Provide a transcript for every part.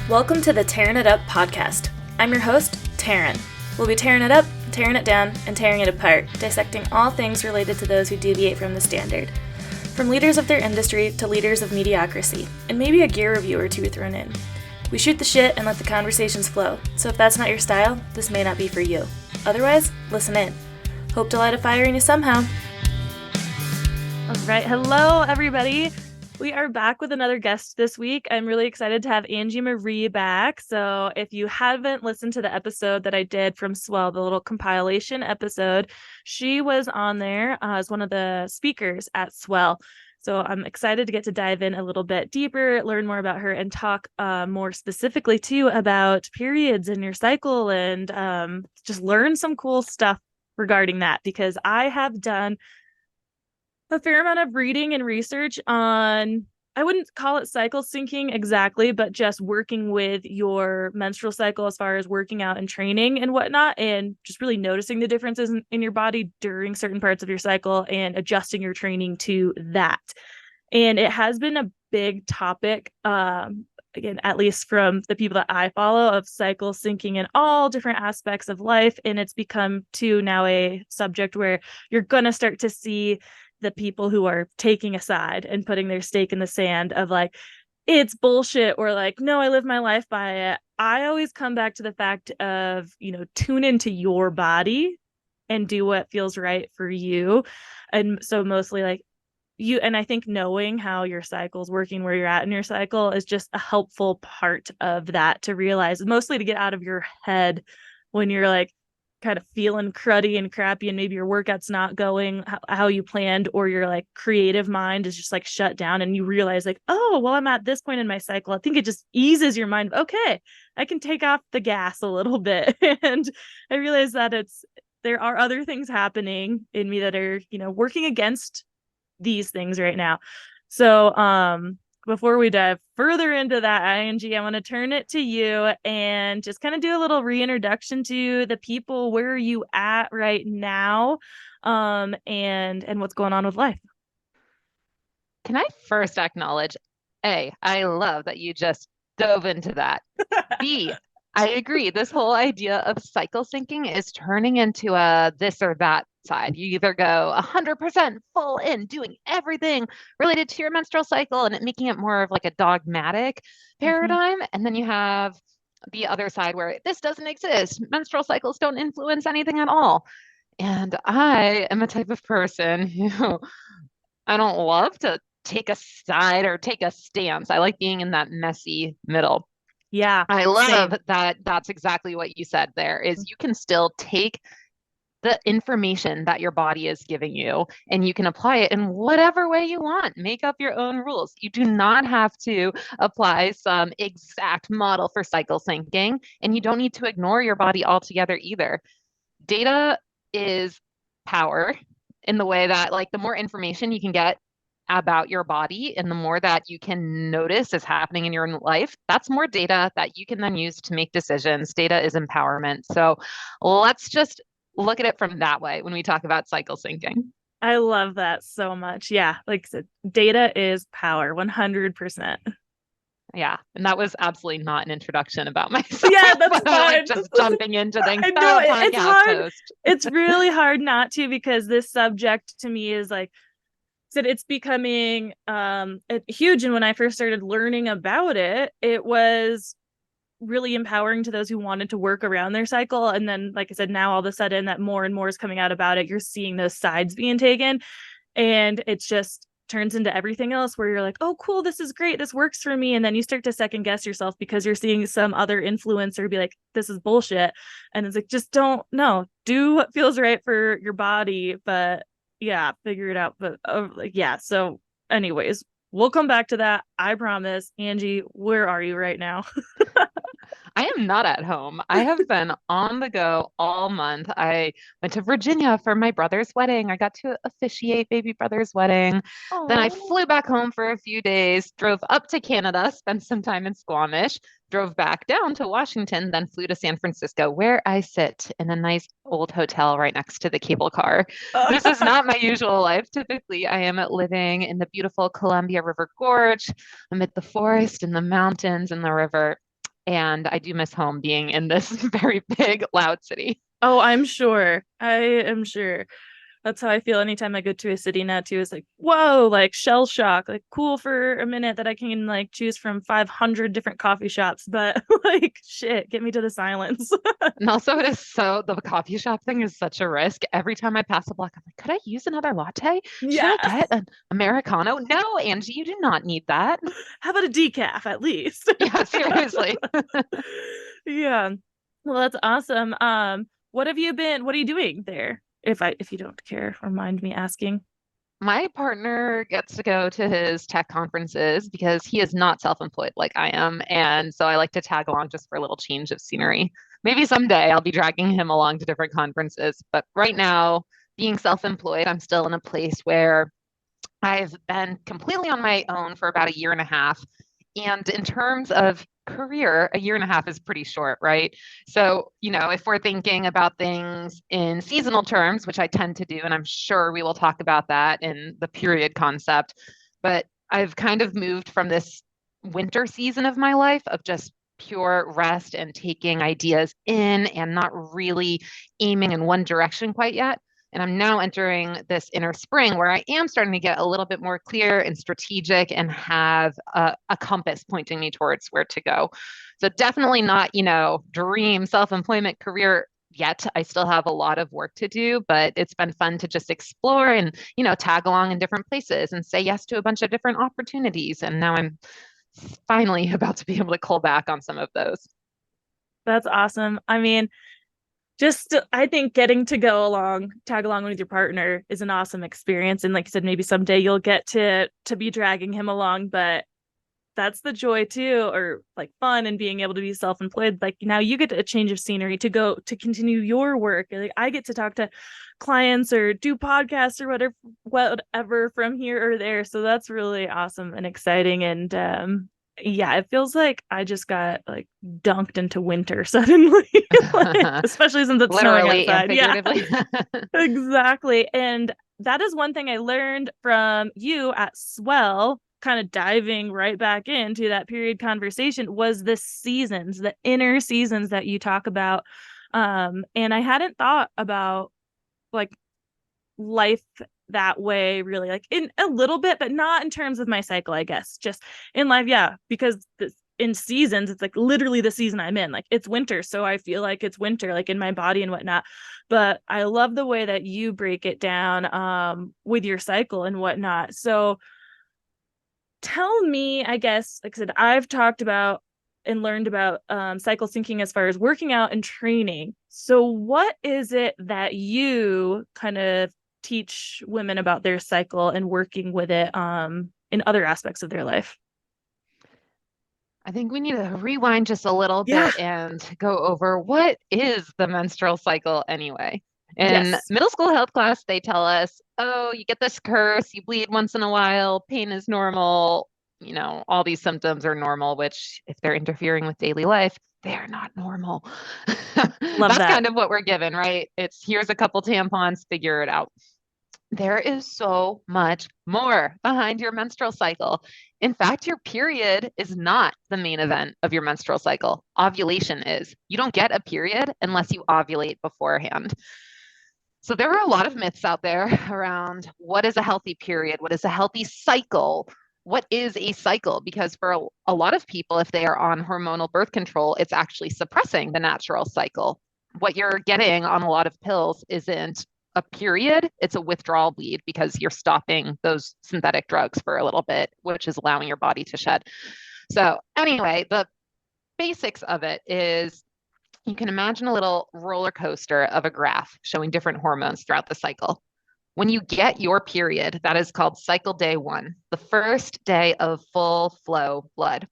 Welcome to the Tearing It Up podcast. I'm your host, Taryn. We'll be tearing it up, tearing it down, and tearing it apart, dissecting all things related to those who deviate from the standard. From leaders of their industry to leaders of mediocrity, and maybe a gear review or two thrown in. We shoot the shit and let the conversations flow, so if that's not your style, this may not be for you. Otherwise, listen in. Hope to light a fire in you somehow. All right, hello everybody. We are back with another guest this week. I'm really excited to have Angie Marie back. So if you haven't listened to the episode that I did from Swell, the little compilation episode, she was on there as one of the speakers at Swell. So I'm excited to get to dive in a little bit deeper, learn more about her, and talk more specifically too about periods in your cycle and just learn some cool stuff regarding that, because I have done a fair amount of reading and research on, I wouldn't call it cycle syncing exactly, but just working with your menstrual cycle as far as working out and training and whatnot, and just really noticing the differences in your body during certain parts of your cycle and adjusting your training to that. And it has been a big topic, again, at least from the people that I follow, of cycle syncing in all different aspects of life. And it's become too now a subject where you're going to start to see the people who are taking a side and putting their stake in the sand of like, it's bullshit, or like, no, I live my life by it. I always come back to the fact of, tune into your body and do what feels right for you. And so mostly like you, and I think knowing how your cycle's working, where you're at in your cycle, is just a helpful part of that to realize, mostly to get out of your head when you're like kind of feeling cruddy and crappy and maybe your workout's not going how you planned, or your like creative mind is just like shut down, and you realize like, oh, well, I'm at this point in my cycle. I think it just eases your mind. Okay, I can take off the gas a little bit. And I realize that there are other things happening in me that are, working against these things right now. So before we dive further into that, Angie, I want to turn it to you and just kind of do a little reintroduction to the people. Where are you at right now? And what's going on with life? Can I first acknowledge, A, I love that you just dove into that. B, I agree. This whole idea of cycle syncing is turning into a this or that side. You either go 100% full in, doing everything related to your menstrual cycle and making it more of like a dogmatic paradigm. And then you have the other side where this doesn't exist. Menstrual cycles don't influence anything at all. And I am a type of person who I don't love to take a side or take a stance. I like being in that messy middle. Yeah, I love same. that that's exactly what you said there is you can still take the information that your body is giving you and you can apply it in whatever way you want. Make up your own rules. You do not have to apply some exact model for cycle syncing, and you don't need to ignore your body altogether either. Data is power in the way that like the more information you can get about your body and the more that you can notice is happening in your life, that's more data that you can then use to make decisions. Data is empowerment. So let's just look at it from that way when we talk about cycle syncing. I love that so much. Yeah, like I said, data is power, 100%. Yeah, and that was absolutely not an introduction about myself. Yeah, that's but I fine. like just jumping into things. I know it's hard. Host. It's really hard not to, because this subject to me is like, said, it's becoming huge. And when I first started learning about it, it was really empowering to those who wanted to work around their cycle. And then, like I said, now all of a sudden that more and more is coming out about it, you're seeing those sides being taken, and it's just turns into everything else where you're like, oh, cool, this is great, this works for me. And then you start to second guess yourself because you're seeing some other influencer be like, this is bullshit. And it's like, just do what feels right for your body. But yeah, figure it out. But yeah. So anyways, we'll come back to that. I promise. Angie, where are you right now? I am not at home. I have been on the go all month. I went to Virginia for my brother's wedding. I got to officiate baby brother's wedding. Then I Oh, flew back home for a few days, drove up to Canada, spent some time in Squamish, drove back down to Washington, then flew to San Francisco, where I sit in a nice old hotel right next to the cable car. This is not my usual life. Typically, I am living in the beautiful Columbia River Gorge amid the forest and the mountains and the river. And I do miss home being in this very big, loud city. Oh, I'm sure. I am sure. That's how I feel anytime I go to a city now too. It's like, whoa, like shell shock, like cool for a minute that I can like choose from 500 different coffee shops, but like shit, get me to the silence. And also, the coffee shop thing is such a risk. Every time I pass a block, I'm like, could I use another latte? Should I Yeah. get an Americano? No, Angie, you do not need that. How about a decaf at least? Yeah, seriously. Yeah. Well, that's awesome. What are you doing there? If you don't care or mind me asking. My partner gets to go to his tech conferences because he is not self-employed like I am. And so I like to tag along just for a little change of scenery. Maybe someday I'll be dragging him along to different conferences. But right now, being self-employed, I'm still in a place where I've been completely on my own for about a year and a half. And in terms of career, a year and a half is pretty short, right? So, if we're thinking about things in seasonal terms, which I tend to do, and I'm sure we will talk about that in the period concept, but I've kind of moved from this winter season of my life of just pure rest and taking ideas in and not really aiming in one direction quite yet. And I'm now entering this inner spring where I am starting to get a little bit more clear and strategic and have a compass pointing me towards where to go. So definitely not, dream self-employment career yet. I still have a lot of work to do, but it's been fun to just explore and, tag along in different places and say yes to a bunch of different opportunities. And now I'm finally about to be able to call back on some of those. That's awesome. I mean, just I think getting to tag along with your partner is an awesome experience. And like you said, maybe someday you'll get to be dragging him along, but that's the joy too, or like fun and being able to be self-employed. Like now you get a change of scenery to go to continue your work. Like I get to talk to clients or do podcasts or whatever from here or there. So that's really awesome and exciting. And yeah, it feels like I just got like dunked into winter suddenly, especially since it's snowing Literally and outside. Yeah, figuratively. exactly. And that is one thing I learned from you at Swell, kind of diving right back into that period conversation, was the seasons, the inner seasons that you talk about. And I hadn't thought about like life that way really, like in a little bit, but not in terms of my cycle, I guess, just in life. Yeah, because in seasons, it's like literally the season I'm in, like it's winter, so I feel like it's winter, like in my body and whatnot. But I love the way that you break it down with your cycle and whatnot. So tell me, I guess, like I said, I've talked about and learned about cycle syncing as far as working out and training. So what is it that you kind of teach women about their cycle and working with it in other aspects of their life? I think we need to rewind just a little Yeah. bit and go over what is the menstrual cycle anyway. In Yes. middle school health class, they tell us, oh, you get this curse, you bleed once in a while, pain is normal, all these symptoms are normal, which if they're interfering with daily life, they're not normal. Love That's that. kind of what we're given, right? It's here's a couple tampons, figure it out. There is so much more behind your menstrual cycle. In fact, your period is not the main event of your menstrual cycle. Ovulation is. You don't get a period unless you ovulate beforehand. So there are a lot of myths out there around what is a healthy period, what is a healthy cycle, what is a cycle? Because for a lot of people, if they are on hormonal birth control, it's actually suppressing the natural cycle. What you're getting on a lot of pills isn't a period, it's a withdrawal bleed because you're stopping those synthetic drugs for a little bit, which is allowing your body to shed. So, anyway, the basics of it is you can imagine a little roller coaster of a graph showing different hormones throughout the cycle. When you get your period, that is called cycle day one, the first day of full flow blood.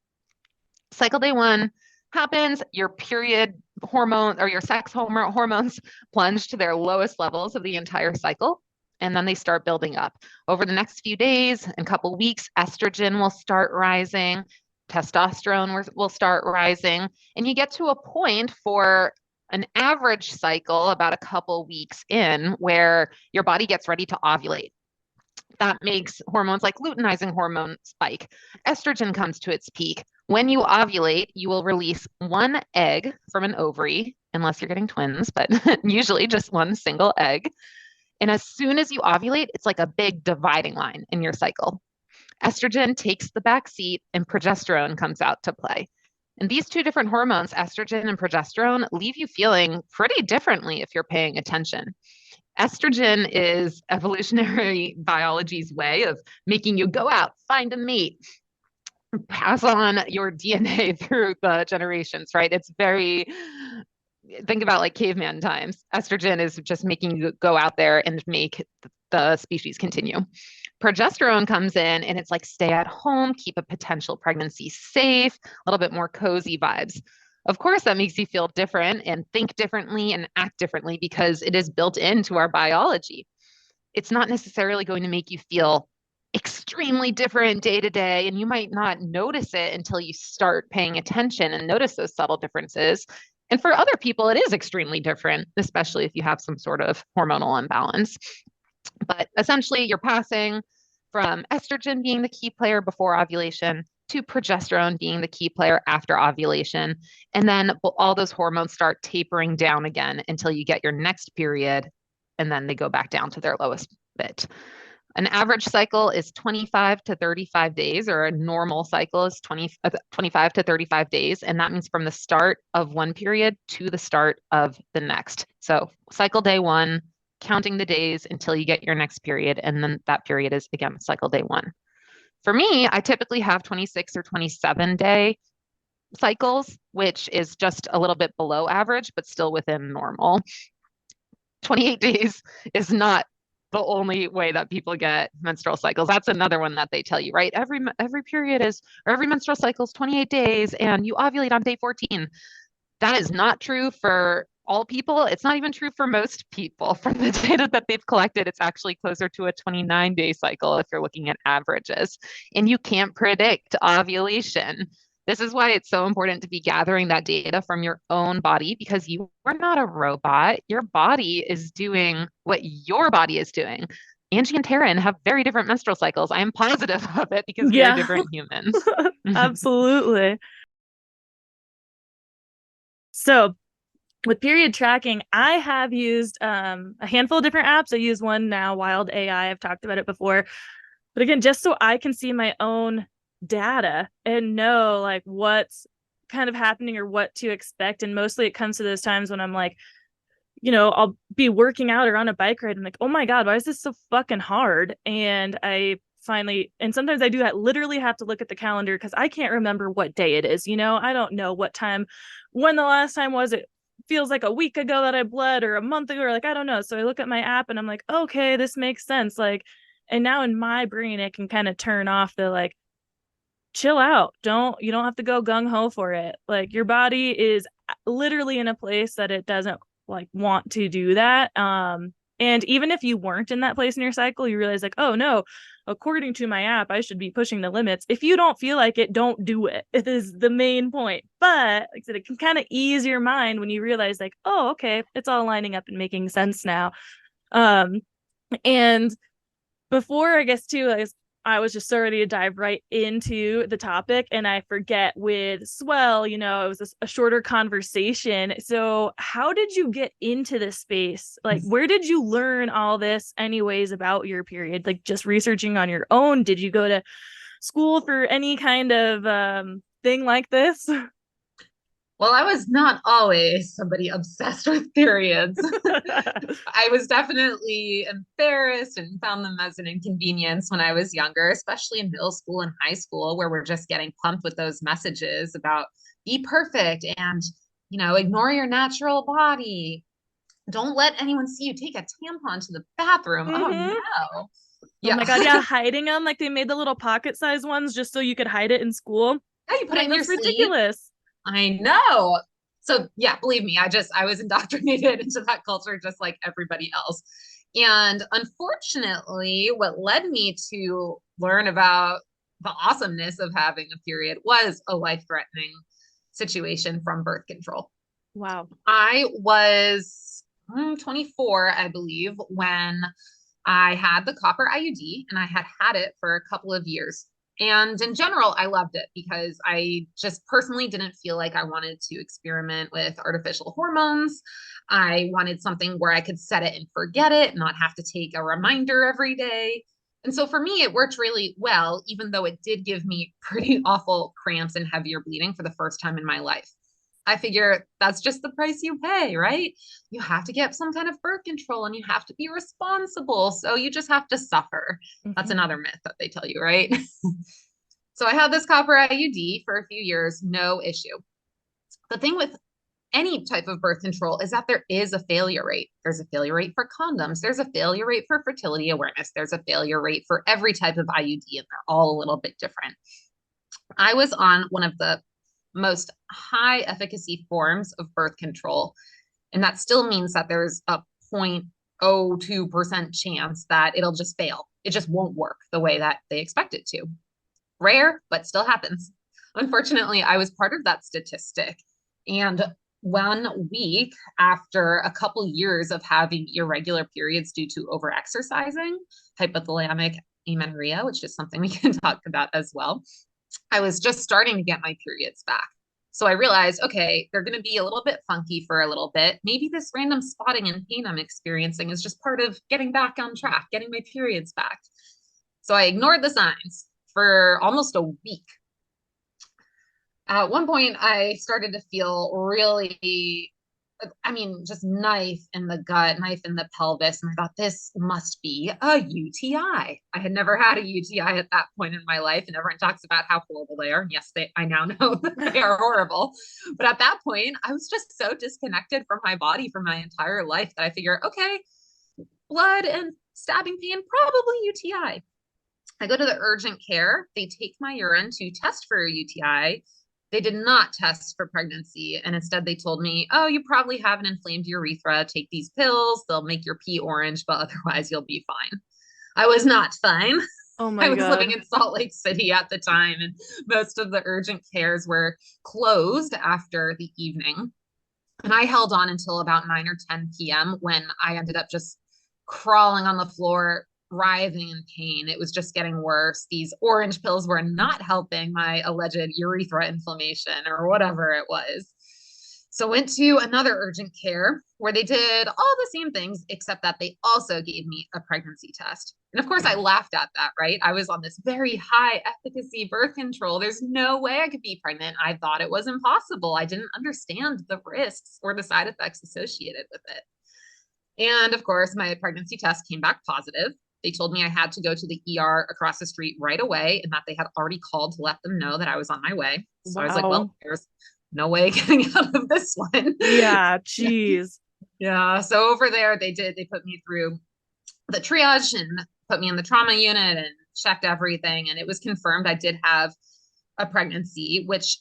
Cycle day one happens, your period hormone or your sex hormones plunge to their lowest levels of the entire cycle. And then they start building up. Over the next few days and couple weeks, estrogen will start rising, testosterone will start rising, and you get to a point for an average cycle about a couple weeks in where your body gets ready to ovulate. That makes hormones like luteinizing hormone spike. Estrogen comes to its peak. When you ovulate, you will release one egg from an ovary, unless you're getting twins, but usually just one single egg. And as soon as you ovulate, it's like a big dividing line in your cycle. Estrogen takes the back seat and progesterone comes out to play. And these two different hormones, estrogen and progesterone, leave you feeling pretty differently if you're paying attention. Estrogen is evolutionary biology's way of making you go out, find a mate, pass on your DNA through the generations, right? It's very, think about like caveman times. Estrogen is just making you go out there and make the species continue. Progesterone comes in and it's like stay at home, keep a potential pregnancy safe, a little bit more cozy vibes. Of course, that makes you feel different and think differently and act differently because it is built into our biology. It's not necessarily going to make you feel extremely different day to day, and you might not notice it until you start paying attention and notice those subtle differences. And for other people, it is extremely different, especially if you have some sort of hormonal imbalance. But essentially, you're passing from estrogen being the key player before ovulation to progesterone being the key player after ovulation. And then all those hormones start tapering down again until you get your next period, and then they go back down to their lowest bit. An average cycle is 25 to 35 days, or a normal cycle is 25 to 35 days. And that means from the start of one period to the start of the next. So cycle day one, counting the days until you get your next period. And then that period is, again, cycle day one. For me, I typically have 26 or 27 day cycles, which is just a little bit below average, but still within normal. 28 days is not the only way that people get menstrual cycles. That's another one that they tell you, right? Every period is, or every menstrual cycle is 28 days and you ovulate on day 14. That is not true for all people. It's not even true for most people. From the data that they've collected, it's actually closer to a 29-day cycle if you're looking at averages. And you can't predict ovulation. This is why it's so important to be gathering that data from your own body, because you are not a robot. Your body is doing what your body is doing. Angie and Taryn have very different menstrual cycles. I am positive of it because we are different humans. Absolutely. So with period tracking, I have used a handful of different apps. I use one now, Wild AI. I've talked about it before. But again, just so I can see my own data and know like what's kind of happening or what to expect. And mostly it comes to those times when I'm like, you know, I'll be working out or on a bike ride. I'm like, oh my God, why is this so fucking hard? And I finally, and sometimes I do that, literally have to look at the calendar because I can't remember what day it is. You know, I don't know what time, when the last time was. It feels like a week ago that I bled or a month ago, or like, I don't know. So I look at my app and I'm like, okay, this makes sense. Like, and now in my brain, it can kind of turn off the like, chill out. You don't have to go gung ho for it. Like your body is literally in a place that it doesn't like want to do that. And even if you weren't in that place in your cycle, you realize like, oh no, according to my app, I should be pushing the limits. If you don't feel like it, don't do it. It is the main point. But like I said, it can kind of ease your mind when you realize like, oh, okay, it's all lining up and making sense now. And before, I guess too, I was just so ready to dive right into the topic, and I forget with Swell, you know, it was a shorter conversation. So how did you get into this space? Like, where did you learn all this anyways about your period? Like just researching on your own? Did you go to school for any kind of thing like this? Well, I was not always somebody obsessed with periods. I was definitely embarrassed and found them as an inconvenience when I was younger, especially in middle school and high school, where we're just getting pumped with those messages about be perfect and, you know, ignore your natural body. Don't let anyone see you take a tampon to the bathroom. Oh no. Yeah. Oh my God. Yeah. Hiding them. Like they made the little pocket size ones just so you could hide it in school. Yeah, you put it in your sleeve. That's ridiculous. I know. So yeah, believe me, I was indoctrinated into that culture just like everybody else. And unfortunately, what led me to learn about the awesomeness of having a period was a life-threatening situation from birth control. Wow. I was 24, I believe, when I had the copper IUD and I had it for a couple of years. And in general, I loved it because I just personally didn't feel like I wanted to experiment with artificial hormones. I wanted something where I could set it and forget it, not have to take a reminder every day. And so for me, it worked really well, even though it did give me pretty awful cramps and heavier bleeding for the first time in my life. I figure that's just the price you pay, right? You have to get some kind of birth control and you have to be responsible. So you just have to suffer. That's another myth that they tell you, right? So I had this copper IUD for a few years, no issue. The thing with any type of birth control is that there is a failure rate. There's a failure rate for condoms. There's a failure rate for fertility awareness. There's a failure rate for every type of IUD, and they're all a little bit different. I was on one of the most high efficacy forms of birth control. And that still means that there's a 0.02% chance that it'll just fail. It just won't work the way that they expect it to. Rare, but still happens. Unfortunately, I was part of that statistic. And 1 week after a couple years of having irregular periods due to overexercising, hypothalamic amenorrhea, which is something we can talk about as well, I was just starting to get my periods back. So I realized, okay, they're going to be a little bit funky for a little bit. Maybe this random spotting and pain I'm experiencing is just part of getting back on track, getting my periods back. So I ignored the signs for almost a week. At one point, I started to feel really, just knife in the gut, knife in the pelvis. And I thought, this must be a UTI. I had never had a UTI at that point in my life. And everyone talks about how horrible they are. And yes, I now know that they are horrible. But at that point, I was just so disconnected from my body for my entire life that I figured, okay, blood and stabbing pain, probably UTI. I go to the urgent care. They take my urine to test for a UTI. They did not test for pregnancy. And instead they told me, oh, you probably have an inflamed urethra. Take these pills. They'll make your pee orange, but otherwise you'll be fine. I was not fine. Oh my I was God. living in Salt Lake City at the time, and most of the urgent cares were closed after the evening. And I held on until about 9 or 10 p.m. when I ended up just crawling on the floor, writhing in pain. It was just getting worse. These orange pills were not helping my alleged urethra inflammation or whatever it was. So went to another urgent care where they did all the same things, except that they also gave me a pregnancy test. And of course I laughed at that, right? I was on this very high efficacy birth control. There's no way I could be pregnant. I thought it was impossible. I didn't understand the risks or the side effects associated with it. And of course, my pregnancy test came back positive. They told me I had to go to the ER across the street right away and that they had already called to let them know that I was on my way. So I was like, well, there's no way getting out of this one. Yeah, geez. Yeah. So over there, they put me through the triage and put me in the trauma unit and checked everything. And it was confirmed I did have a pregnancy, which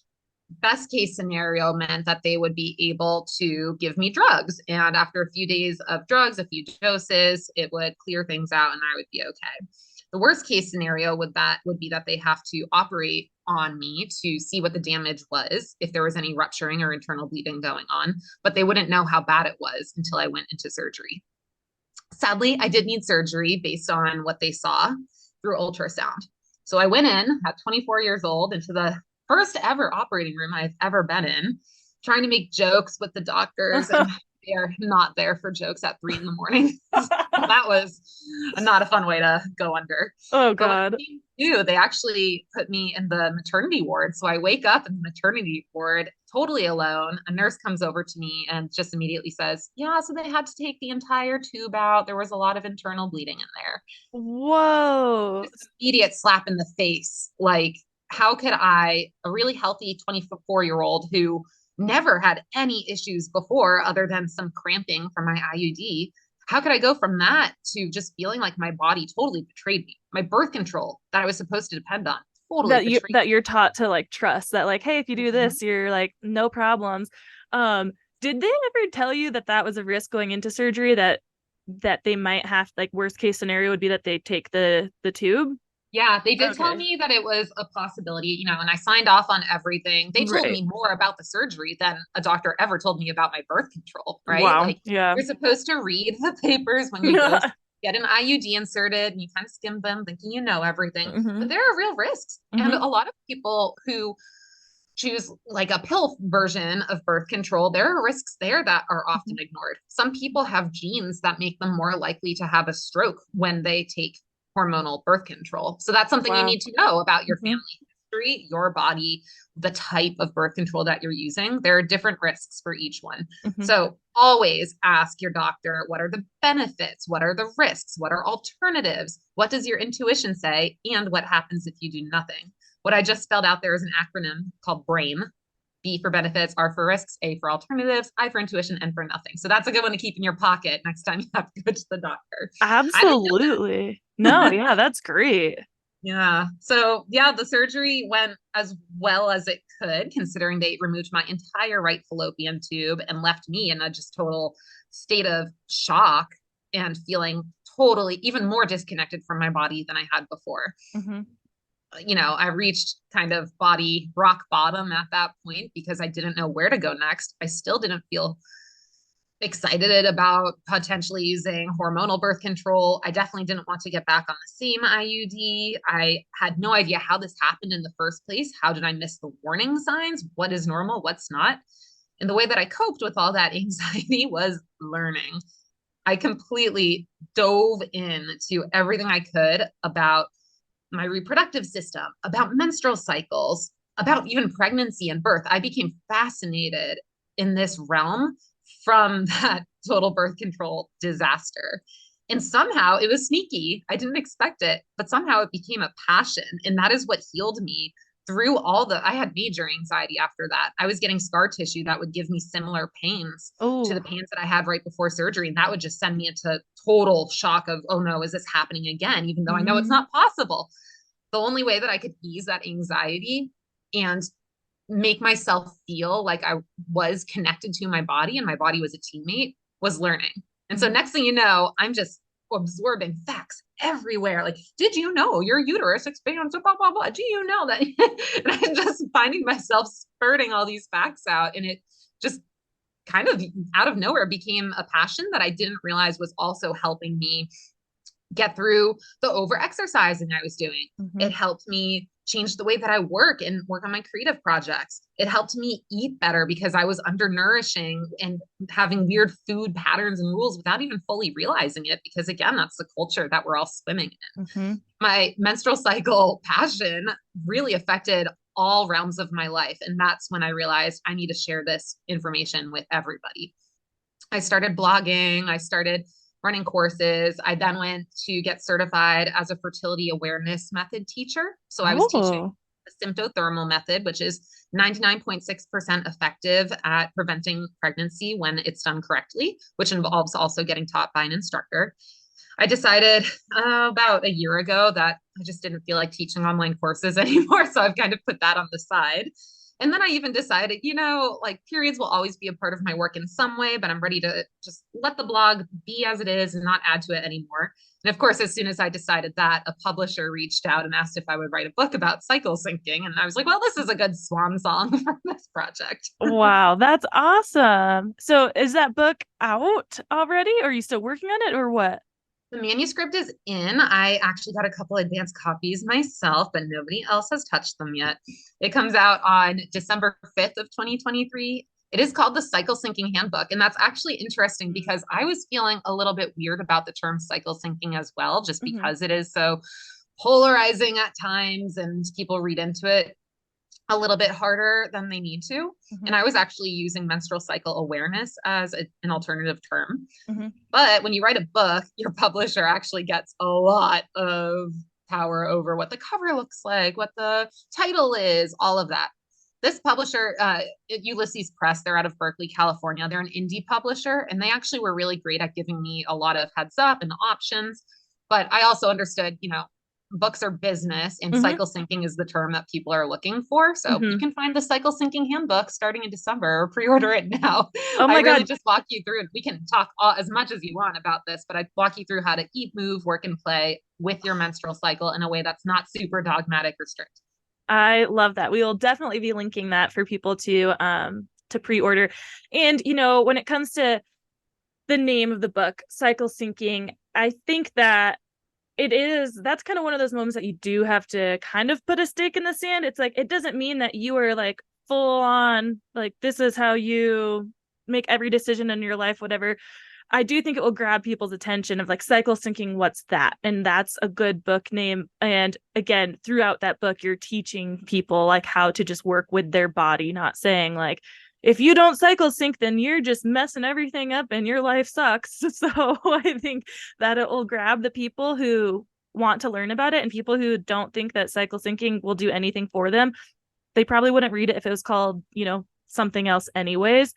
best case scenario meant that they would be able to give me drugs. And after a few days of drugs, a few doses, it would clear things out and I would be okay. The worst case scenario would be that they have to operate on me to see what the damage was, if there was any rupturing or internal bleeding going on, but they wouldn't know how bad it was until I went into surgery. Sadly, I did need surgery based on what they saw through ultrasound. So I went in at 24 years old into the first ever operating room I've ever been in, trying to make jokes with the doctors, and they are not there for jokes at 3 a.m. That was not a fun way to go under. Oh God. They actually put me in the maternity ward. So I wake up in the maternity ward totally alone. A nurse comes over to me and just immediately says, yeah, so they had to take the entire tube out. There was a lot of internal bleeding in there. Whoa. Just an immediate slap in the face. Like, how could I, a really healthy 24-year-old who never had any issues before other than some cramping from my IUD, how could I go from that to just feeling like my body totally betrayed me? My birth control that I was supposed to depend on totally that you're taught to like trust that, like, hey, if you do this, you're like no problems. Did they ever tell you that was a risk going into surgery, that they might have, like, worst case scenario would be that they take the tube? Yeah, they did tell me that it was a possibility, and I signed off on everything. They told me more about the surgery than a doctor ever told me about my birth control, right? Wow. Like, yeah. You're supposed to read the papers when you go to get an IUD inserted and you kind of skim them thinking you know everything, Mm-hmm. but there are real risks. And Mm-hmm. a lot of people who choose like a pill version of birth control, there are risks there that are often ignored. Some people have genes that make them more likely to have a stroke when they take hormonal birth control. So that's something you Wow. need to know about your Mm-hmm. family history, your body, the type of birth control that you're using. There are different risks for each one. Mm-hmm. So always ask your doctor, what are the benefits? What are the risks? What are alternatives? What does your intuition say? And what happens if you do nothing? What I just spelled out there is an acronym called BRAIN. B for benefits, R for risks, A for alternatives, I for intuition, N for nothing. So that's a good one to keep in your pocket next time you have to go to the doctor. Absolutely. No, yeah, that's great. Yeah. So yeah, the surgery went as well as it could, considering they removed my entire right fallopian tube and left me in a just total state of shock and feeling totally even more disconnected from my body than I had before. Mm-hmm. I reached kind of body rock bottom at that point because I didn't know where to go next. I still didn't feel excited about potentially using hormonal birth control. I definitely didn't want to get back on the same IUD. I had no idea how this happened in the first place. How did I miss the warning signs? What is normal? What's not? And the way that I coped with all that anxiety was learning. I completely dove into everything I could about my reproductive system, about menstrual cycles, about even pregnancy and birth. I became fascinated in this realm from that total birth control disaster. And somehow it was sneaky. I didn't expect it, but somehow it became a passion. And that is what healed me through I had major anxiety after that. I was getting scar tissue that would give me similar pains to the Oh. pains that I had right before surgery. And that would just send me into total shock of, oh no, is this happening again? Even though I know it's not possible. The only way that I could ease that anxiety and make myself feel like I was connected to my body and my body was a teammate was learning. And so next thing you know, I'm just absorbing facts everywhere. Like, did you know your uterus expands? Blah, blah, blah. Do you know that? And I'm just finding myself spurting all these facts out. And it just kind of out of nowhere became a passion that I didn't realize was also helping me get through the over exercising I was doing. Mm-hmm. It helped me change the way that I work and work on my creative projects. It helped me eat better because I was undernourishing and having weird food patterns and rules without even fully realizing it. Because again, that's the culture that we're all swimming in. Mm-hmm. My menstrual cycle passion really affected all realms of my life. And that's when I realized I need to share this information with everybody. I started blogging. I started running courses. I then went to get certified as a fertility awareness method teacher. So I was teaching the symptothermal method, which is 99.6% effective at preventing pregnancy when it's done correctly, which involves also getting taught by an instructor. I decided about a year ago that I just didn't feel like teaching online courses anymore. So I've kind of put that on the side. And then I even decided, like periods will always be a part of my work in some way, but I'm ready to just let the blog be as it is and not add to it anymore. And of course, as soon as I decided that, a publisher reached out and asked if I would write a book about cycle syncing. And I was like, well, this is a good swan song for this project. Wow, that's awesome. So is that book out already? Or are you still working on it or what? The manuscript is in. I actually got a couple advanced copies myself, but nobody else has touched them yet. It comes out on December 5th of 2023. It is called the Cycle Syncing Handbook. And that's actually interesting because I was feeling a little bit weird about the term cycle syncing as well, just because it is so polarizing at times and people read into it a little bit harder than they need to. And I was actually using menstrual cycle awareness as an alternative term. But when you write a book, your publisher actually gets a lot of power over what the cover looks like, what the title is, all of that. This publisher, Ulysses Press, they're out of Berkeley, California. They're an indie publisher, and they actually were really great at giving me a lot of heads up and options. But I also understood, books are business and cycle syncing is the term that people are looking for. So you can find the Cycle Syncing Handbook starting in December or pre-order it now. Oh my I really God. just walk you through it. We can talk as much as you want about this, but I walk you through how to eat, move, work, and play with your menstrual cycle in a way that's not super dogmatic or strict. I love that. We will definitely be linking that for people to pre-order. And, when it comes to the name of the book, Cycle Syncing, I think that that's kind of one of those moments that you do have to kind of put a stake in the sand. It's like, it doesn't mean that you are like full on, like, this is how you make every decision in your life, whatever. I do think it will grab people's attention of like cycle syncing. What's that? And that's a good book name. And again, throughout that book, you're teaching people like how to just work with their body, not saying like, if you don't cycle sync, then you're just messing everything up and your life sucks. So I think that it will grab the people who want to learn about it, and people who don't think that cycle syncing will do anything for them. They probably wouldn't read it if it was called, something else anyways,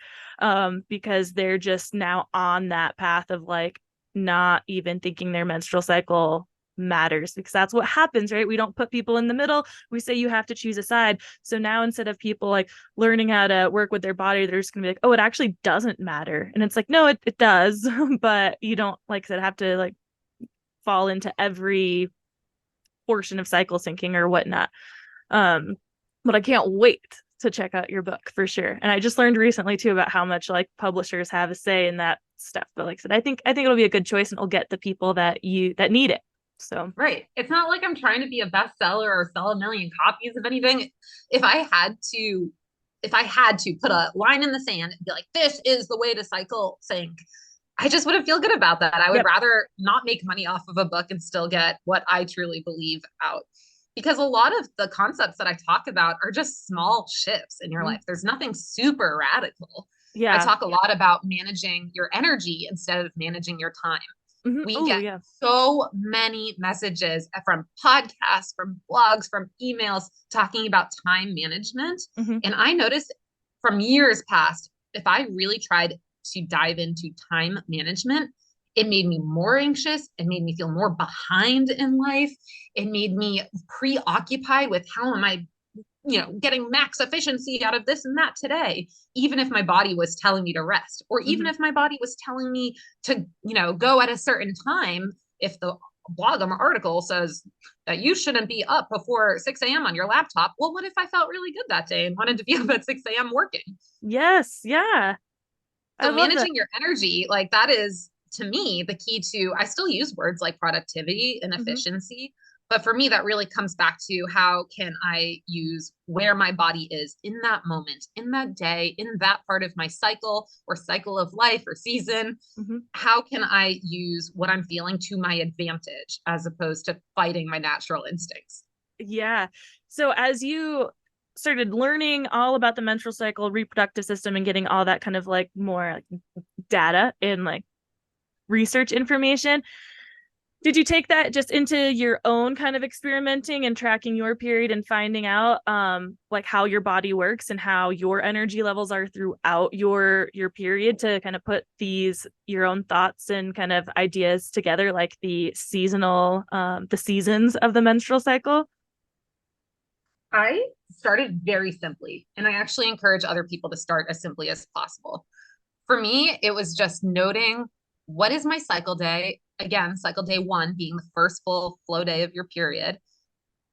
because they're just now on that path of like not even thinking their menstrual cycle matters, because that's what happens, right? We don't put people in the middle. We say you have to choose a side. So now instead of people like learning how to work with their body, they're just gonna be like, oh, it actually doesn't matter. And it's like, no, it does. But you don't, like I said, have to like fall into every portion of cycle syncing or whatnot. But I can't wait to check out your book for sure. And I just learned recently too about how much like publishers have a say in that stuff. But like I said, I think it'll be a good choice, and it'll get the people that need it. So right. It's not like I'm trying to be a bestseller or sell 1 million copies of anything. If I had to put a line in the sand and be like, this is the way to cycle sync, I just wouldn't feel good about that. I would rather not make money off of a book and still get what I truly believe out. Because a lot of the concepts that I talk about are just small shifts in your life. There's nothing super radical. Yeah. I talk a lot about managing your energy instead of managing your time. We get so many messages from podcasts, from blogs, from emails talking about time management. And I noticed from years past, if I really tried to dive into time management, it made me more anxious. It made me feel more behind in life. It made me preoccupied with how am I, getting max efficiency out of this and that today, even if my body was telling me to rest, or even if my body was telling me to, go at a certain time. If the blog or article says that you shouldn't be up before 6 a.m. on your laptop, well, what if I felt really good that day and wanted to be up at 6 a.m. working? Yes. Yeah. So managing your energy, like that is, to me, the key to, I still use words like productivity and efficiency, but for me, that really comes back to how can I use where my body is in that moment, in that day, in that part of my cycle or cycle of life or season. How can I use what I'm feeling to my advantage as opposed to fighting my natural instincts? Yeah. So as you started learning all about the menstrual cycle, reproductive system, and getting all that kind of like more like data and like research information, did you take that just into your own kind of experimenting and tracking your period and finding out like how your body works and how your energy levels are throughout your period, to kind of put your own thoughts and kind of ideas together, like the seasons of the menstrual cycle? I started very simply, and I actually encourage other people to start as simply as possible. For me, it was just noting, what is my cycle day? Again, cycle day 1 being the first full flow day of your period,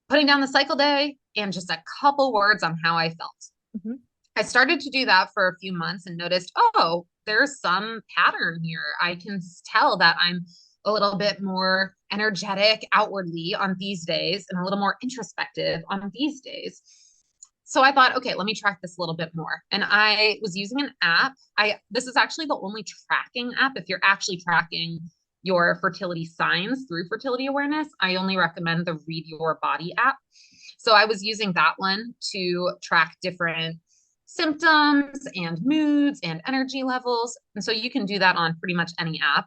putting down the cycle day and just a couple words on how I felt. I started to do that for a few months and noticed, oh, there's some pattern here. I can tell that I'm a little bit more energetic outwardly on these days and a little more introspective on these days. So I thought, okay, let me track this a little bit more. And I was using an app. This is actually the only tracking app. If you're actually tracking your fertility signs through fertility awareness, I only recommend the Read Your Body app. So I was using that one to track different symptoms and moods and energy levels. And so you can do that on pretty much any app.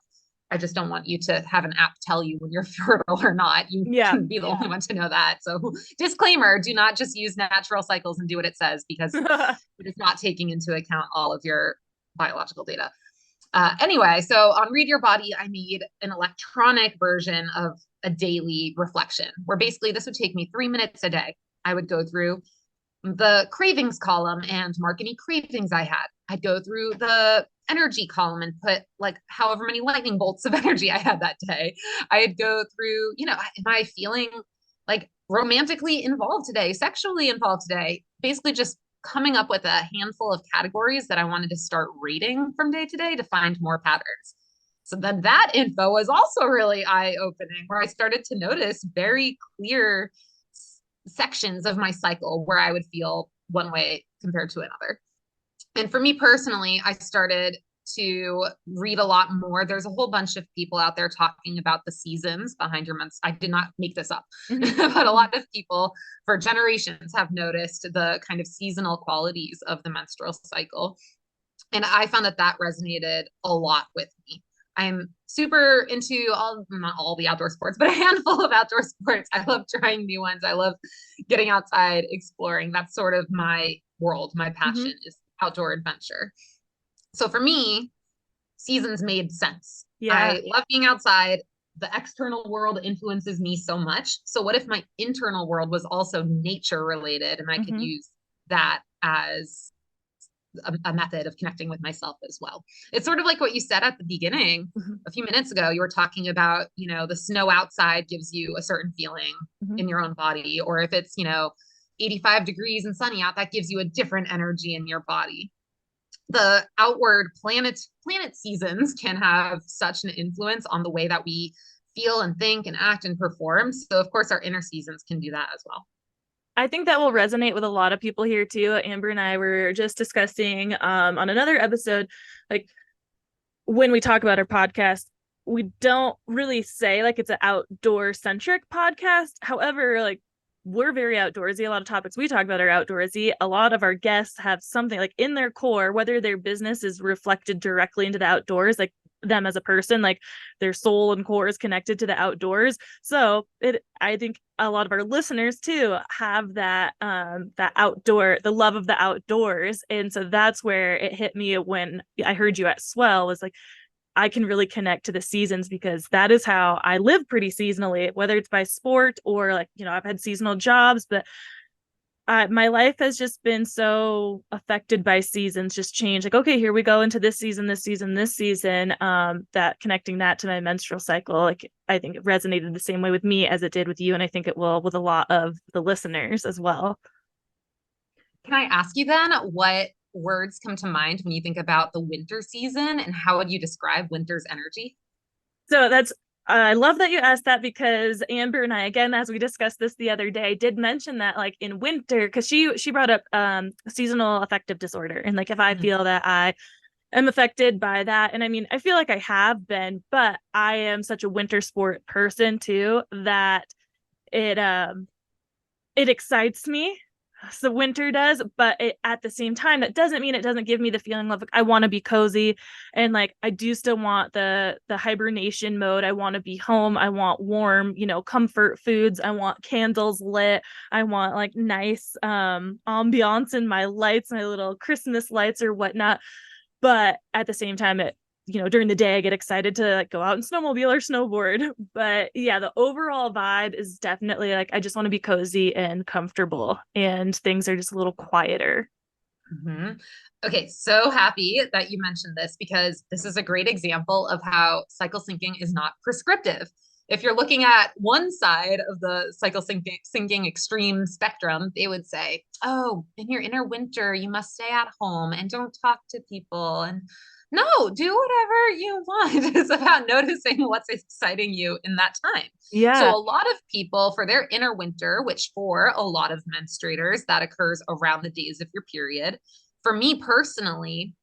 I just don't want you to have an app tell you when you're fertile or not. You can be the only one to know that. So disclaimer, do not just use natural cycles and do what it says, because it is not taking into account all of your biological data. Anyway, so on Read Your Body, I made an electronic version of a daily reflection, where basically this would take me 3 minutes a day. I would go through the cravings column and mark any cravings I had. I'd go through the energy column and put like however many lightning bolts of energy I had that day. I'd go through, am I feeling like romantically involved today, sexually involved today? Basically just coming up with a handful of categories that I wanted to start rating from day to day to find more patterns. So then that info was also really eye-opening, where I started to notice very clear sections of my cycle where I would feel one way compared to another. And for me personally, I started to read a lot more. There's a whole bunch of people out there talking about the seasons behind your months. I did not make this up, but a lot of people for generations have noticed the kind of seasonal qualities of the menstrual cycle. And I found that that resonated a lot with me. I'm super into not all the outdoor sports, but a handful of outdoor sports. I love trying new ones. I love getting outside, exploring. That's sort of my world. My passion is outdoor adventure. So for me, seasons made sense. Yeah. I love being outside. The external world influences me so much. So what if my internal world was also nature related, and I could use that as a method of connecting with myself as well? It's sort of like what you said at the beginning a few minutes ago. You were talking about, the snow outside gives you a certain feeling in your own body, or if it's, 85 degrees and sunny out, that gives you a different energy in your body. The outward planet seasons can have such an influence on the way that we feel and think and act and perform. So of course our inner seasons can do that as well. I think that will resonate with a lot of people here too. Amber and I were just discussing on another episode, like when we talk about our podcast, we don't really say like it's an outdoor centric podcast. However, like we're very outdoorsy. A lot of topics we talk about are outdoorsy. A lot of our guests have something like in their core, whether their business is reflected directly into the outdoors, like them as a person, like their soul and core is connected to the outdoors. So I think a lot of our listeners too have that outdoor, the love of the outdoors. And so that's where it hit me when I heard you at Swell, was like, I can really connect to the seasons, because that is how I live pretty seasonally, whether it's by sport or like, I've had seasonal jobs, but my life has just been so affected by seasons, just change. Like, okay, here we go into this season, that connecting that to my menstrual cycle, like I think it resonated the same way with me as it did with you. And I think it will with a lot of the listeners as well. Can I ask you then, what words come to mind when you think about the winter season, and how would you describe winter's energy? So I love that you asked that, because Amber and I, again, as we discussed this the other day, did mention that like in winter, because she brought up seasonal affective disorder, and like if I feel that I am affected by that, and I mean I feel like I have been, but I am such a winter sport person too that it excites me. So winter does, but at the same time, that doesn't mean it doesn't give me the feeling of like, I want to be cozy, and like I do still want the hibernation mode. I want to be home. I want warm, comfort foods. I want candles lit. I want like nice ambiance in my lights, my little Christmas lights or whatnot. But at the same time, during the day, I get excited to like go out and snowmobile or snowboard. But yeah, the overall vibe is definitely like, I just want to be cozy and comfortable, and things are just a little quieter. Okay, so happy that you mentioned this, because this is a great example of how cycle syncing is not prescriptive. If you're looking at one side of the cycle syncing extreme spectrum, they would say, oh, in your inner winter, you must stay at home and don't talk to people. And no, do whatever you want. It's about noticing what's exciting you in that time. Yeah. So a lot of people, for their inner winter, which for a lot of menstruators, that occurs around the days of your period. For me personally,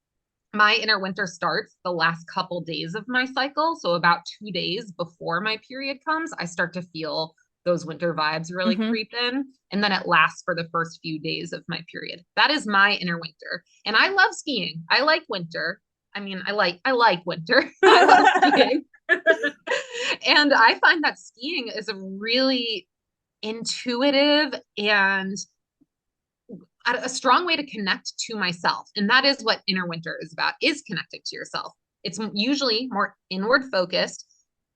my inner winter starts the last couple days of my cycle. So about 2 days before my period comes, I start to feel those winter vibes really creep in. And then it lasts for the first few days of my period. That is my inner winter. And I love skiing. I like winter. I mean, I like winter. I love skiing. And I find that skiing is a really intuitive and a strong way to connect to myself. And that is what inner winter is about, is connecting to yourself. It's usually more inward focused,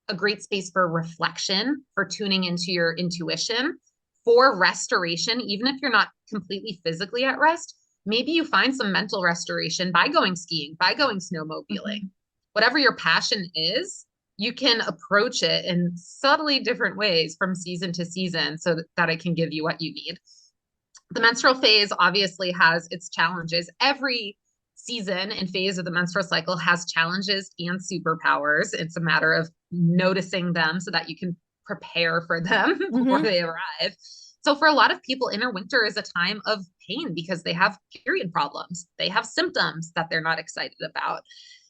a great space for reflection, for tuning into your intuition, for restoration. Even if you're not completely physically at rest, maybe you find some mental restoration by going skiing, by going snowmobiling. Whatever your passion is, you can approach it in subtly different ways from season to season, so that it can give you what you need. The menstrual phase obviously has its challenges. Every season and phase of the menstrual cycle has challenges and superpowers. It's a matter of noticing them so that you can prepare for them before they arrive. So for a lot of people, inner winter is a time of pain because they have period problems. They have symptoms that they're not excited about.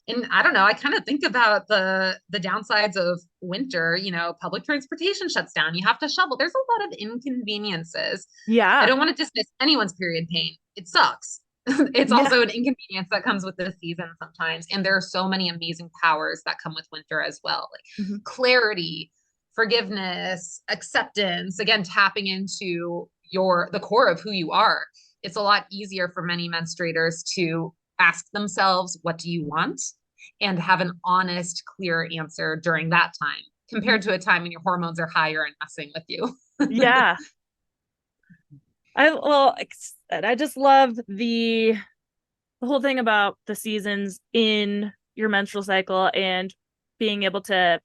And I don't know, I kind of think about the downsides of winter, you know, public transportation shuts down. You have to shovel. There's a lot of inconveniences. Yeah. I don't want to dismiss anyone's period pain. It sucks. It's also an inconvenience that comes with the season sometimes. And there are so many amazing powers that come with winter as well, like clarity, forgiveness, acceptance, again, tapping into the core of who you are. It's a lot easier for many menstruators to ask themselves, what do you want? And have an honest, clear answer during that time compared to a time when your hormones are higher and messing with you. Yeah. I just love the whole thing about the seasons in your menstrual cycle and being able to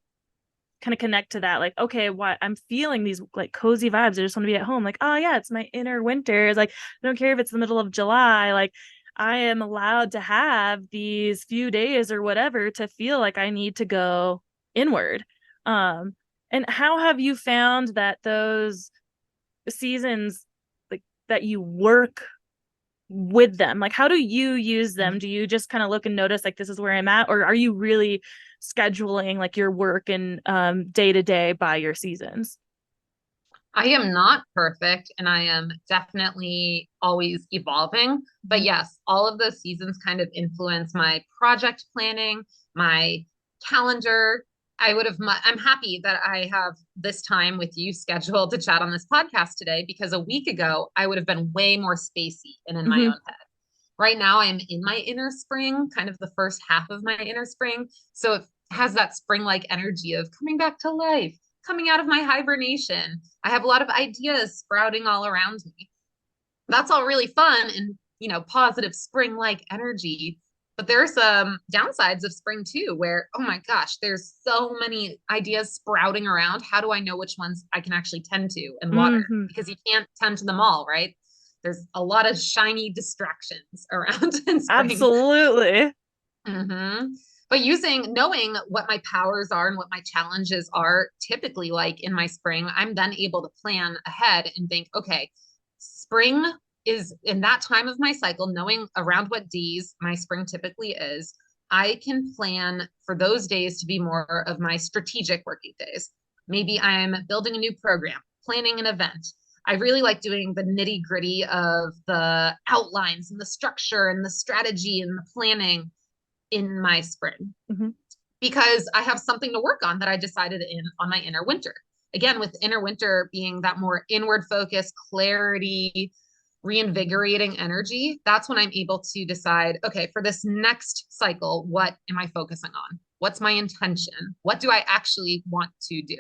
kind of connect to that. Like, okay, why I'm feeling these like cozy vibes. I just want to be at home. Like, oh yeah, it's my inner winter. It's like, I don't care if it's the middle of July. Like, I am allowed to have these few days or whatever to feel like I need to go inward. And how have you found that those seasons, like that you work with them? Like, how do you use them? Do you just kind of look and notice like this is where I'm at, or are you really scheduling like your work and day to day by your seasons? I am not perfect and I am definitely always evolving. But yes, all of those seasons kind of influence my project planning, my calendar. I'm happy that I have this time with you scheduled to chat on this podcast today, because a week ago I would have been way more spacey and in my own head. Right now I'm in my inner spring, kind of the first half of my inner spring. So it has that spring-like energy of coming back to life, coming out of my hibernation. I have a lot of ideas sprouting all around me. That's all really fun and, you know, positive spring-like energy. But there are some downsides of spring too, where, oh my gosh, there's so many ideas sprouting around. How do I know which ones I can actually tend to and water? Because you can't tend to them all, right? There's a lot of shiny distractions around in spring. Absolutely. But knowing what my powers are and what my challenges are typically like in my spring, I'm then able to plan ahead and think, okay, spring is in that time of my cycle, knowing around what days my spring typically is, I can plan for those days to be more of my strategic working days. Maybe I'm building a new program, planning an event. I really like doing the nitty gritty of the outlines and the structure and the strategy and the planning in my spring, because I have something to work on that I decided on my inner winter. Again, with inner winter being that more inward focus, clarity, reinvigorating energy, that's when I'm able to decide, okay, for this next cycle, what am I focusing on? What's my intention? What do I actually want to do?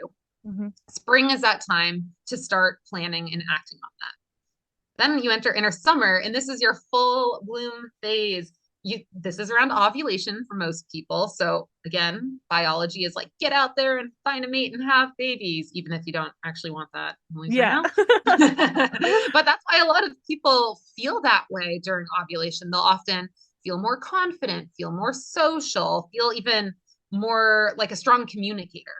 Spring is that time to start planning and acting on that. Then you enter inner summer, and this is your full bloom phase. This is around ovulation for most people. So again, biology is like, get out there and find a mate and have babies, even if you don't actually want that. Yeah. But that's why a lot of people feel that way during ovulation. They'll often feel more confident, feel more social, feel even more like a strong communicator.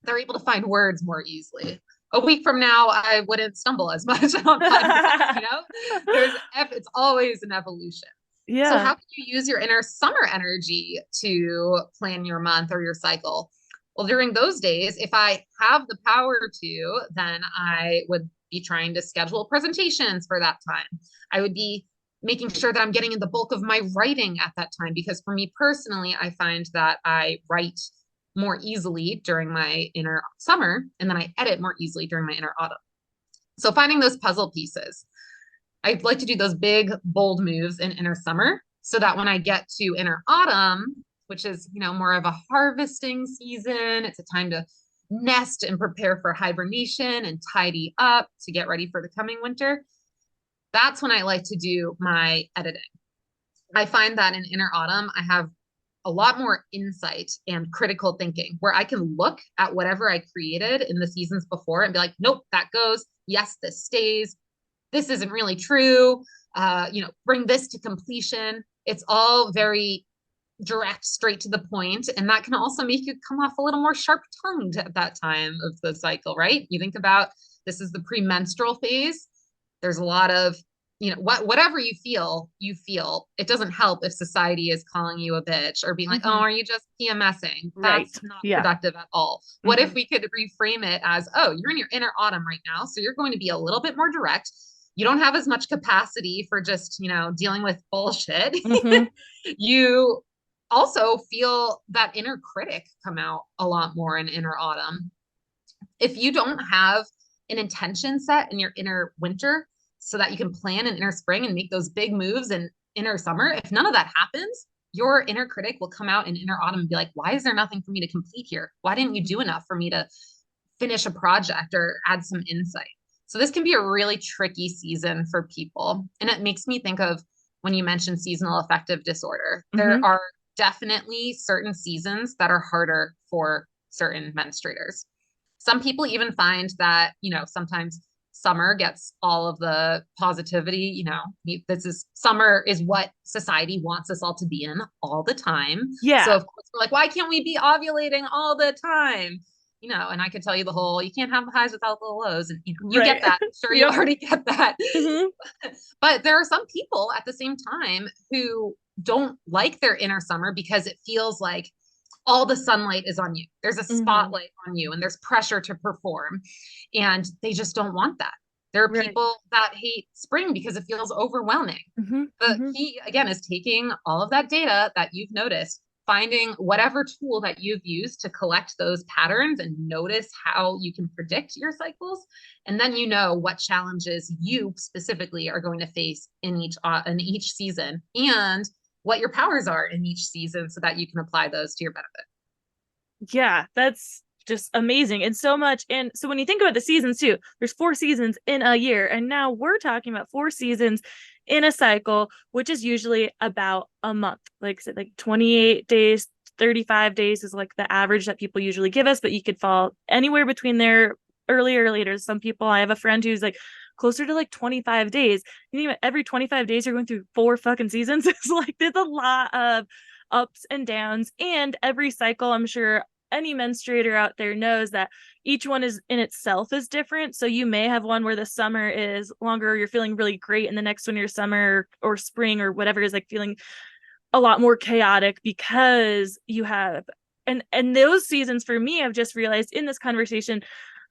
They're able to find words more easily. A week from now, I wouldn't stumble as much on podcasts, you know? It's always an evolution. Yeah. So how can you use your inner summer energy to plan your month or your cycle? Well, during those days, if I have the power to, then I would be trying to schedule presentations for that time. I would be making sure that I'm getting in the bulk of my writing at that time, because for me personally, I find that I write more easily during my inner summer, and then I edit more easily during my inner autumn. So finding those puzzle pieces. I'd like to do those big, bold moves in inner summer so that when I get to inner autumn, which is, you know, more of a harvesting season, it's a time to nest and prepare for hibernation and tidy up to get ready for the coming winter. That's when I like to do my editing. I find that in inner autumn, I have a lot more insight and critical thinking, where I can look at whatever I created in the seasons before and be like, nope, that goes. Yes, this stays. This isn't really true. Bring this to completion. It's all very direct, straight to the point, and that can also make you come off a little more sharp-tongued at that time of the cycle, right? You think about, this is the premenstrual phase. There's a lot of, whatever you feel. It doesn't help if society is calling you a bitch or being like, oh, are you just PMSing? Right. That's not Yeah. productive at all. What if we could reframe it as, oh, you're in your inner autumn right now, so you're going to be a little bit more direct. You don't have as much capacity for just, dealing with bullshit. You also feel that inner critic come out a lot more in inner autumn. If you don't have an intention set in your inner winter so that you can plan an inner spring and make those big moves in inner summer, if none of that happens, your inner critic will come out in inner autumn and be like, why is there nothing for me to complete here? Why didn't you do enough for me to finish a project or add some insight? So this can be a really tricky season for people. And it makes me think of when you mentioned seasonal affective disorder, there are definitely certain seasons that are harder for certain menstruators. Some people even find that, sometimes summer gets all of the positivity, summer is what society wants us all to be in all the time. Yeah. So of course we're like, why can't we be ovulating all the time? And I could tell you the whole, you can't have the highs without the lows. And you get that. I'm sure you already get that. But there are some people at the same time who don't like their inner summer because it feels like all the sunlight is on you. There's a spotlight on you and there's pressure to perform. And they just don't want that. There are people that hate spring because it feels overwhelming. The key, again, is taking all of that data that you've noticed, finding whatever tool that you've used to collect those patterns and notice how you can predict your cycles. And then what challenges you specifically are going to face in each season, and what your powers are in each season so that you can apply those to your benefit. Yeah, that's just amazing. And so much. And so when you think about the seasons too, there's 4 seasons in a year. And now we're talking about 4 seasons in a cycle, which is usually about a month. Like I said, like 28 days, 35 days is like the average that people usually give us, but you could fall anywhere between there, earlier or later. Some people, I have a friend who's like closer to like 25 days. You think about every 25 days you're going through 4 fucking seasons. It's like there's a lot of ups and downs, and every cycle, I'm sure any menstruator out there knows that each one is in itself is different. So you may have one where the summer is longer, you're feeling really great, and the next one, your summer or spring or whatever is like feeling a lot more chaotic because you have and those seasons for me, I've just realized in this conversation,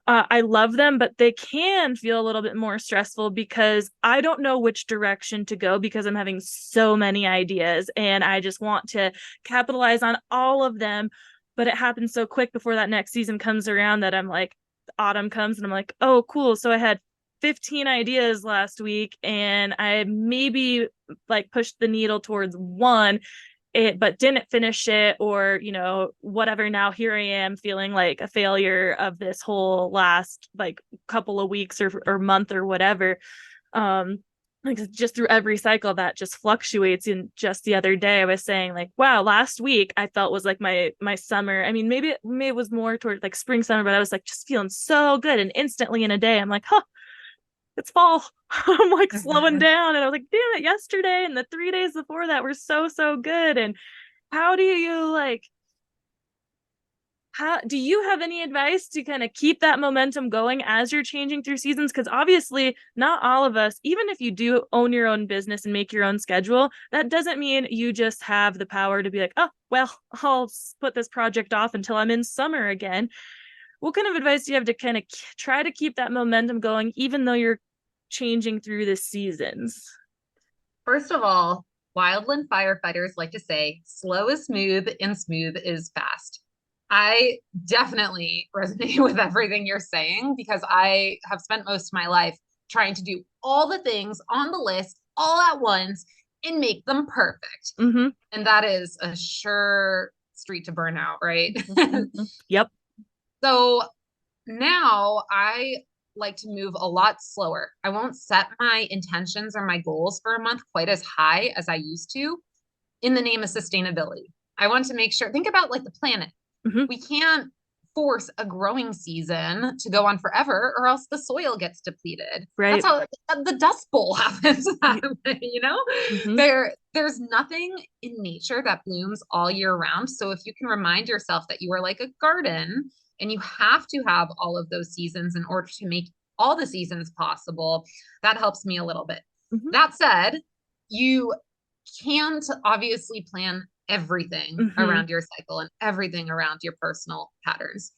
I love them, but they can feel a little bit more stressful because I don't know which direction to go because I'm having so many ideas and I just want to capitalize on all of them. But it happens so quick before that next season comes around that I'm like, autumn comes and I'm like, oh, cool. So I had 15 ideas last week and I maybe like pushed the needle towards one, but didn't finish it, or whatever. Now here I am feeling like a failure of this whole last like couple of weeks or month or whatever. Like just through every cycle that just fluctuates. And just the other day I was saying like, wow, last week I felt was like my summer. I mean, maybe it was more towards like spring, summer, but I was like just feeling so good, and instantly in a day I'm like, it's fall. I'm like slowing down, and I was like, damn it, yesterday and the 3 days before that were so good. And how do you have any advice to kind of keep that momentum going as you're changing through seasons? Because obviously not all of us, even if you do own your own business and make your own schedule, that doesn't mean you just have the power to be like, oh, well, I'll put this project off until I'm in summer again. What kind of advice do you have to kind of try to keep that momentum going, even though you're changing through the seasons? First of all, wildland firefighters like to say, slow is smooth and smooth is fast. I definitely resonate with everything you're saying because I have spent most of my life trying to do all the things on the list all at once and make them perfect. And that is a sure street to burnout, right? Yep. So now I like to move a lot slower. I won't set my intentions or my goals for a month quite as high as I used to in the name of sustainability. I want to make sure, think about like the planet. We can't force a growing season to go on forever, or else the soil gets depleted. Right. That's how the Dust Bowl happens. Mhm. There's nothing in nature that blooms all year round. So if you can remind yourself that you are like a garden and you have to have all of those seasons in order to make all the seasons possible, that helps me a little bit. Mhm. That said, you can't obviously plan everything around your cycle and everything around your personal patterns.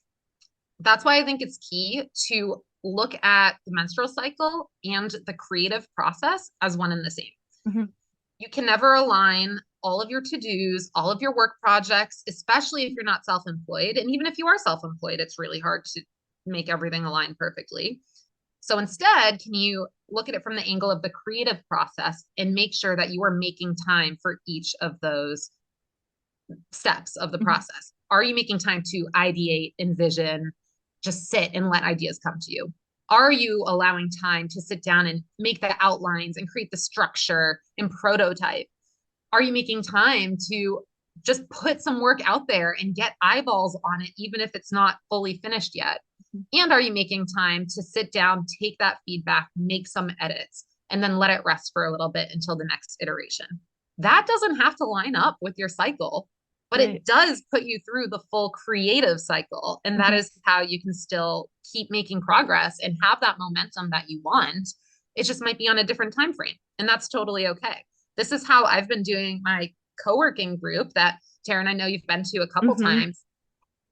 That's why I think it's key to look at the menstrual cycle and the creative process as one and the same. Mhm. You can never align all of your to-dos, all of your work projects, especially if you're not self-employed. And even if you are self-employed, it's really hard to make everything align perfectly. So instead, can you look at it from the angle of the creative process and make sure that you are making time for each of those steps of the process? Are you making time to ideate, envision, just sit and let ideas come to you? Are you allowing time to sit down and make the outlines and create the structure and prototype? Are you making time to just put some work out there and get eyeballs on it, even if it's not fully finished yet? And are you making time to sit down, take that feedback, make some edits, and then let it rest for a little bit until the next iteration? That doesn't have to line up with your cycle, but it does put you through the full creative cycle. And that is how you can still keep making progress and have that momentum that you want. It just might be on a different time frame, and that's totally okay. This is how I've been doing my co-working group that, Taryn, I know you've been to a couple times.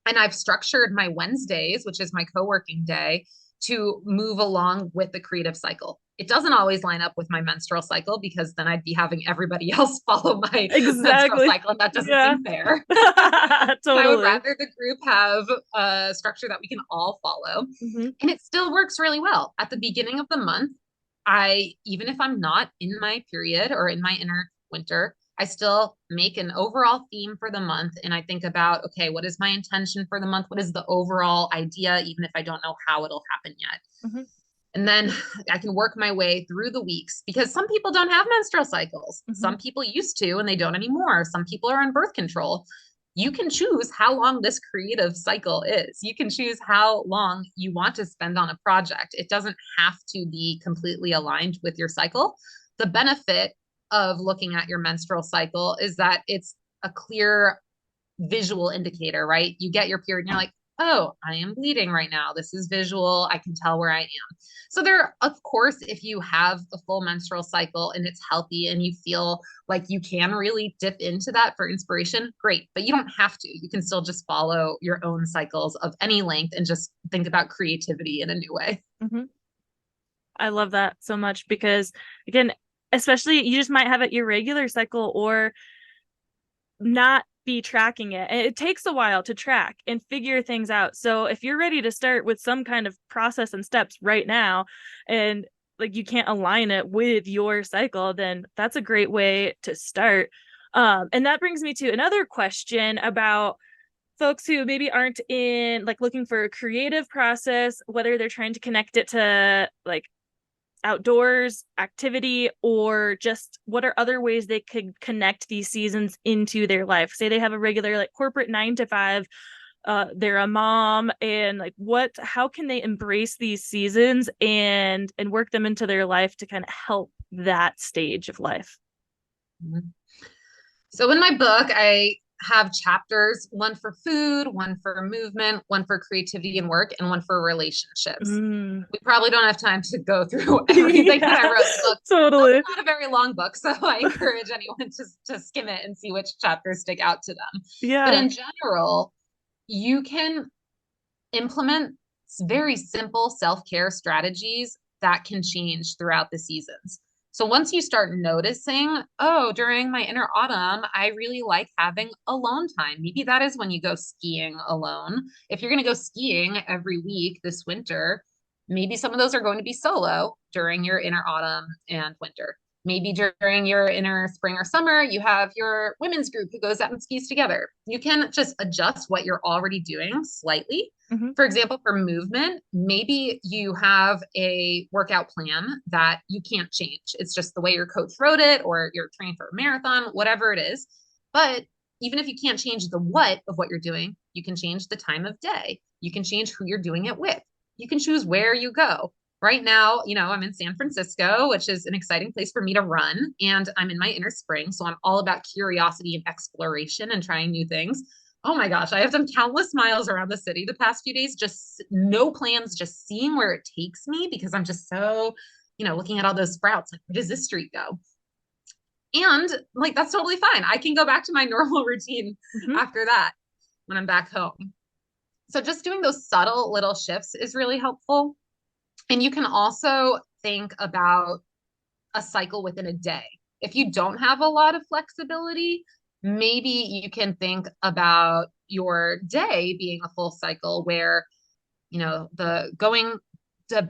And I've structured my Wednesdays, which is my co-working day, to move along with the creative cycle. It doesn't always line up with my menstrual cycle, because then I'd be having everybody else follow my menstrual cycle, and that doesn't seem fair. So I would rather the group have a structure that we can all follow. And it still works really well. At the beginning of the month, even if I'm not in my period or in my inner winter, I still make an overall theme for the month. And I think about, okay, what is my intention for the month? What is the overall idea, even if I don't know how it'll happen yet? And then I can work my way through the weeks, because some people don't have menstrual cycles. Some people used to, and they don't anymore. Some people are on birth control. You can choose how long this creative cycle is. You can choose how long you want to spend on a project. It doesn't have to be completely aligned with your cycle. The benefit of looking at your menstrual cycle is that it's a clear visual indicator, right? You get your period and you're like, oh, I am bleeding right now. This is visual. I can tell where I am. So there, of course, if you have a full menstrual cycle and it's healthy and you feel like you can really dip into that for inspiration, great. But you don't have to. You can still just follow your own cycles of any length and just think about creativity in a new way. I love that so much, because again, especially you just might have an irregular cycle or not be tracking it. And it takes a while to track and figure things out. So if you're ready to start with some kind of process and steps right now, and like you can't align it with your cycle, then that's a great way to start. And that brings me to another question about folks who maybe aren't in like looking for a creative process, whether they're trying to connect it to like outdoors activity, or just what are other ways they could connect these seasons into their life. Say they have a regular like corporate 9 to 5, they're a mom, and like how can they embrace these seasons and work them into their life to kind of help that stage of life? So in my book, I have chapters, one for food, one for movement, one for creativity and work, and one for relationships. We probably don't have time to go through everything that I wrote in the book. Totally. It's not a very long book, so I encourage anyone to skim it and see which chapters stick out to them. But in general, you can implement very simple self-care strategies that can change throughout the seasons. So once you start noticing, oh, during my inner autumn, I really like having alone time. Maybe that is when you go skiing alone. If you're going to go skiing every week this winter, maybe some of those are going to be solo during your inner autumn and winter. Maybe during your inner spring or summer, you have your women's group who goes out and skis together. You can just adjust what you're already doing slightly. For example, for movement, maybe you have a workout plan that you can't change. It's just the way your coach wrote it, or you're training for a marathon, whatever it is. But even if you can't change the what of what you're doing, You can change the time of day. You can change who you're doing it with. You can choose where you go. Right now, I'm in San Francisco, which is an exciting place for me to run. And I'm in my inner spring. So I'm all about curiosity and exploration and trying new things. Oh my gosh, I have done countless miles around the city the past few days, just no plans, just seeing where it takes me because I'm just so, looking at all those sprouts, like, where does this street go? And like, that's totally fine. I can go back to my normal routine after that when I'm back home. So just doing those subtle little shifts is really helpful. And you can also think about a cycle within a day. If you don't have a lot of flexibility, maybe you can think about your day being a full cycle where, the going to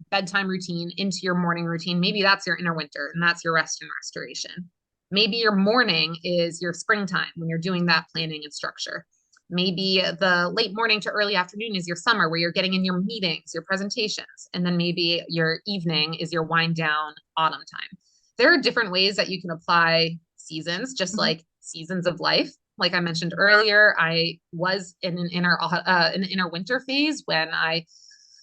bedtime routine into your morning routine, maybe that's your inner winter and that's your rest and restoration. Maybe your morning is your springtime when you're doing that planning and structure. Maybe the late morning to early afternoon is your summer where you're getting in your meetings, your presentations. And then maybe your evening is your wind down autumn time. There are different ways that you can apply seasons, just like seasons of life. Like I mentioned earlier, I was in an inner winter phase when I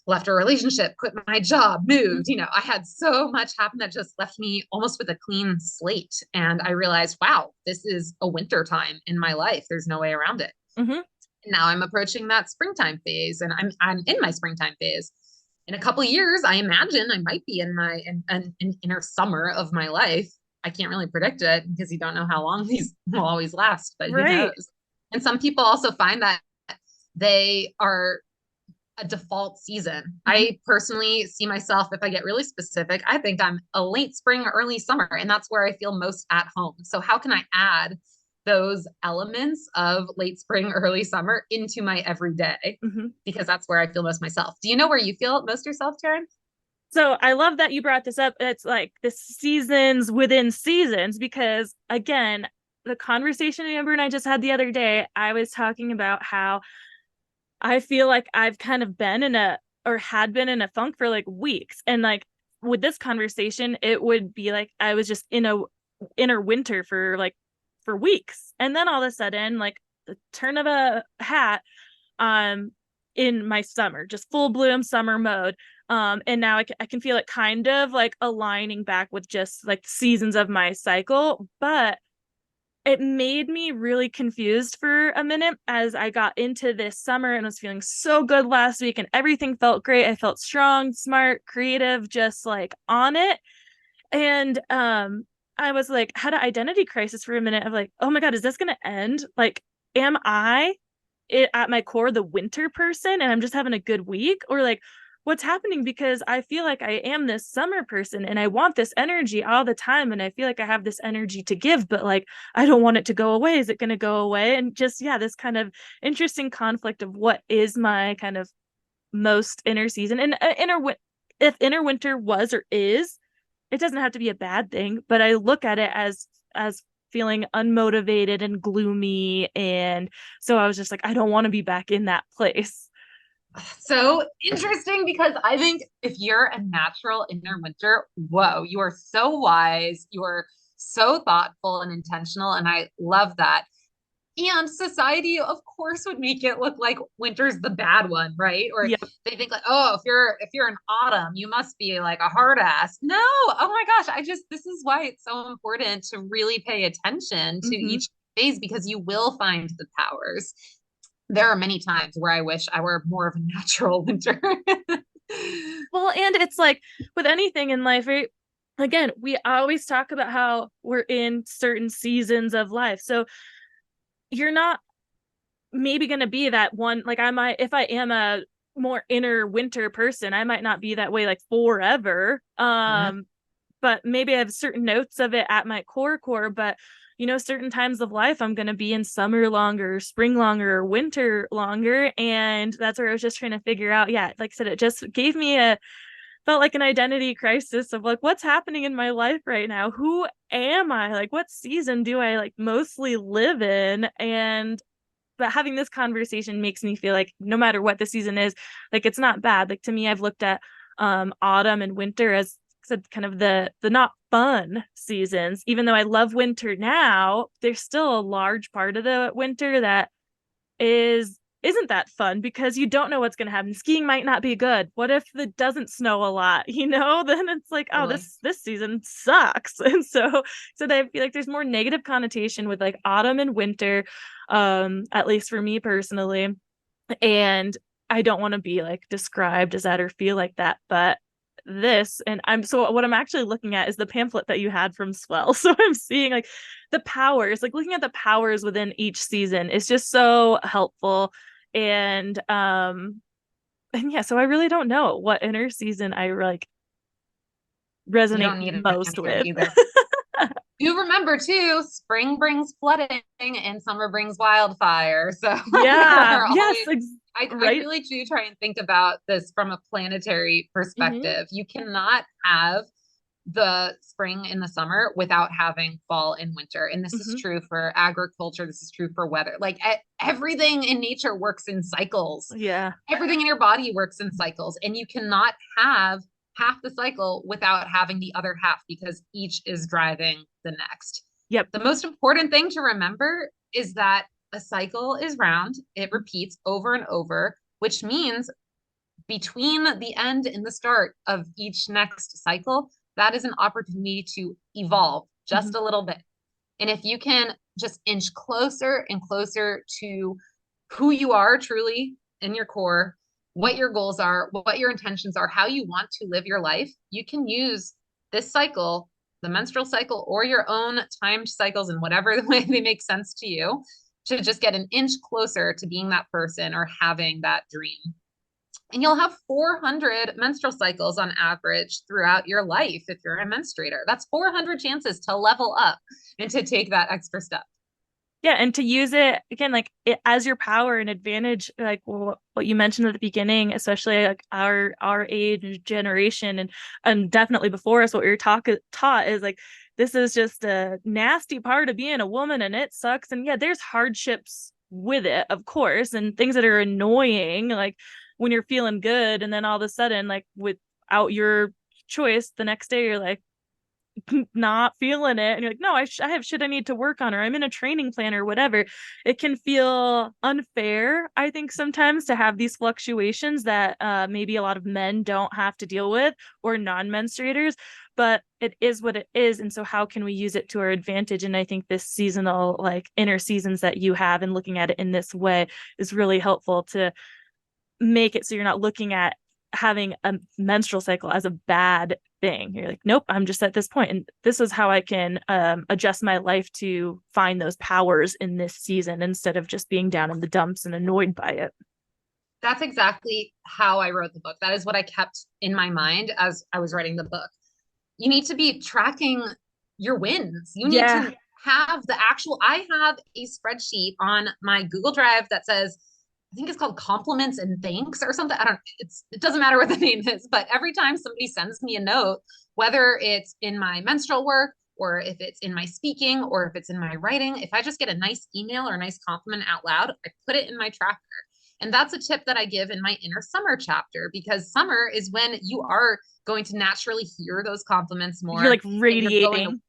left a relationship, quit my job, moved. I had so much happen that just left me almost with a clean slate. And I realized, wow, this is a winter time in my life. There's no way around it. Now I'm approaching that springtime phase, and I'm in my springtime phase. In a couple of years, I imagine I might be in my an inner summer of my life. I can't really predict it because you don't know how long these will always last, but who knows? And some people also find that they are a default season. I personally see myself, if I get really specific, I think I'm a late spring, early summer, and that's where I feel most at home. So how can I add those elements of late spring, early summer into my everyday? Because that's where I feel most myself. Do you know where you feel most yourself, Taryn? So I love that you brought this up. It's like the seasons within seasons, because again, the conversation Amber and I just had the other day, I was talking about how I feel like I've kind of been had been in a funk for like weeks. And like with this conversation, it would be like I was just in a inner winter for weeks. And then all of a sudden, like the turn of a hat, in my summer, just full bloom summer mode. And now I can feel it kind of like aligning back with just like seasons of my cycle, but it made me really confused for a minute as I got into this summer and was feeling so good last week and everything felt great. I felt strong, smart, creative, just like on it. And I was like, had an identity crisis for a minute of like, oh my God, is this going to end? Like, am I at my core the winter person and I'm just having a good week? Or like, what's happening? Because I feel like I am this summer person and I want this energy all the time. And I feel like I have this energy to give, but like, I don't want it to go away. Is it going to go away? And just, this kind of interesting conflict of what is my kind of most inner season. And if inner winter was or is, it doesn't have to be a bad thing, but I look at it as feeling unmotivated and gloomy. And so I was just like, I don't want to be back in that place. So interesting, because I think if you're a natural inner winter, whoa, you are so wise. You are so thoughtful and intentional. And I love that. And society, of course, would make it look like winter's the bad one, right? Or they think like, oh, if you're in autumn, you must be like a hard ass. No, oh my gosh, this is why it's so important to really pay attention to each phase, because you will find the powers. There are many times where I wish I were more of a natural winter. Well, and it's like with anything in life, right? Again, we always talk about how we're in certain seasons of life. So you're not maybe going to be that one. Like if I am a more inner winter person, I might not be that way like forever. But maybe I have certain notes of it at my core, but certain times of life, I'm going to be in summer longer, spring longer, or winter longer. And that's where I was just trying to figure out. Yeah. Like I said, it just gave me felt like an identity crisis of like, what's happening in my life right now? Who am I? Like, what season do I like mostly live in? But having this conversation makes me feel like no matter what the season is, like, it's not bad. Like, to me, I've looked at autumn and winter as kind of the not fun seasons. Even though I love winter now, there's still a large part of the winter that isn't that fun because you don't know what's going to happen. Skiing might not be good. What if it doesn't snow a lot? Then it's like, oh, Totally. this season sucks. And so I feel like there's more negative connotation with like autumn and winter, at least for me personally. And I don't want to be like described as that or feel like that, but what I'm actually looking at is the pamphlet that you had from Swell. So I'm seeing like the powers, like looking at the powers within each season is just so helpful. And yeah, so I really don't know what inner season I like You don't resonate need an most answer with. either. You remember too, spring brings flooding and summer brings wildfire. So Yeah, yes, I right. really do try and think about this from a planetary perspective. You cannot have the spring and the summer without having fall and winter. And this is true for agriculture. This is true for weather. Like everything in nature works in cycles. Yeah. Everything in your body works in cycles. And you cannot have half the cycle without having the other half because each is driving the next. Yep. The most important thing to remember is that a cycle is round. It repeats over and over, which means between the end and the start of each next cycle, that is an opportunity to evolve just a little bit. And if you can just inch closer and closer to who you are truly in your core, what your goals are, what your intentions are, how you want to live your life, you can use this cycle, the menstrual cycle, or your own timed cycles in whatever way they make sense to you, to just get an inch closer to being that person or having that dream. And you'll have 400 menstrual cycles on average throughout your life if you're a menstruator. That's 400 chances to level up and to take that extra step. Yeah, and to use it again, like as your power and advantage, like what you mentioned at the beginning, especially like our age generation, and definitely before us, what we were taught is like this is just a nasty part of being a woman, and it sucks. And yeah, there's hardships with it, of course, and things that are annoying, like when you're feeling good, and then all of a sudden, like without your choice, the next day you're like, not feeling it and you're like, no, I have shit I need to work on, or I'm in a training plan or whatever. It can feel unfair, I think, sometimes to have these fluctuations that maybe a lot of men don't have to deal with, or non-menstruators, but it is what it is. And so how can we use it to our advantage? And I think this seasonal, like inner seasons that you have and looking at it in this way is really helpful to make it so you're not looking at having a menstrual cycle as a bad thing. You're like, nope, I'm just at this point, and this is how I can adjust my life to find those powers in this season instead of just being down in the dumps and annoyed by it. That's exactly how I wrote the book. That is what I kept in my mind as I was writing the book. You need to be tracking your wins. You need to have I have a spreadsheet on my Google Drive that says, I think it's called compliments and thanks or something. It doesn't matter what the name is, but every time somebody sends me a note, whether it's in my menstrual work or if it's in my speaking or if it's in my writing, if I just get a nice email or a nice compliment out loud, I put it in my tracker. And that's a tip that I give in my inner summer chapter, because summer is when you are going to naturally hear those compliments more. You're like radiating.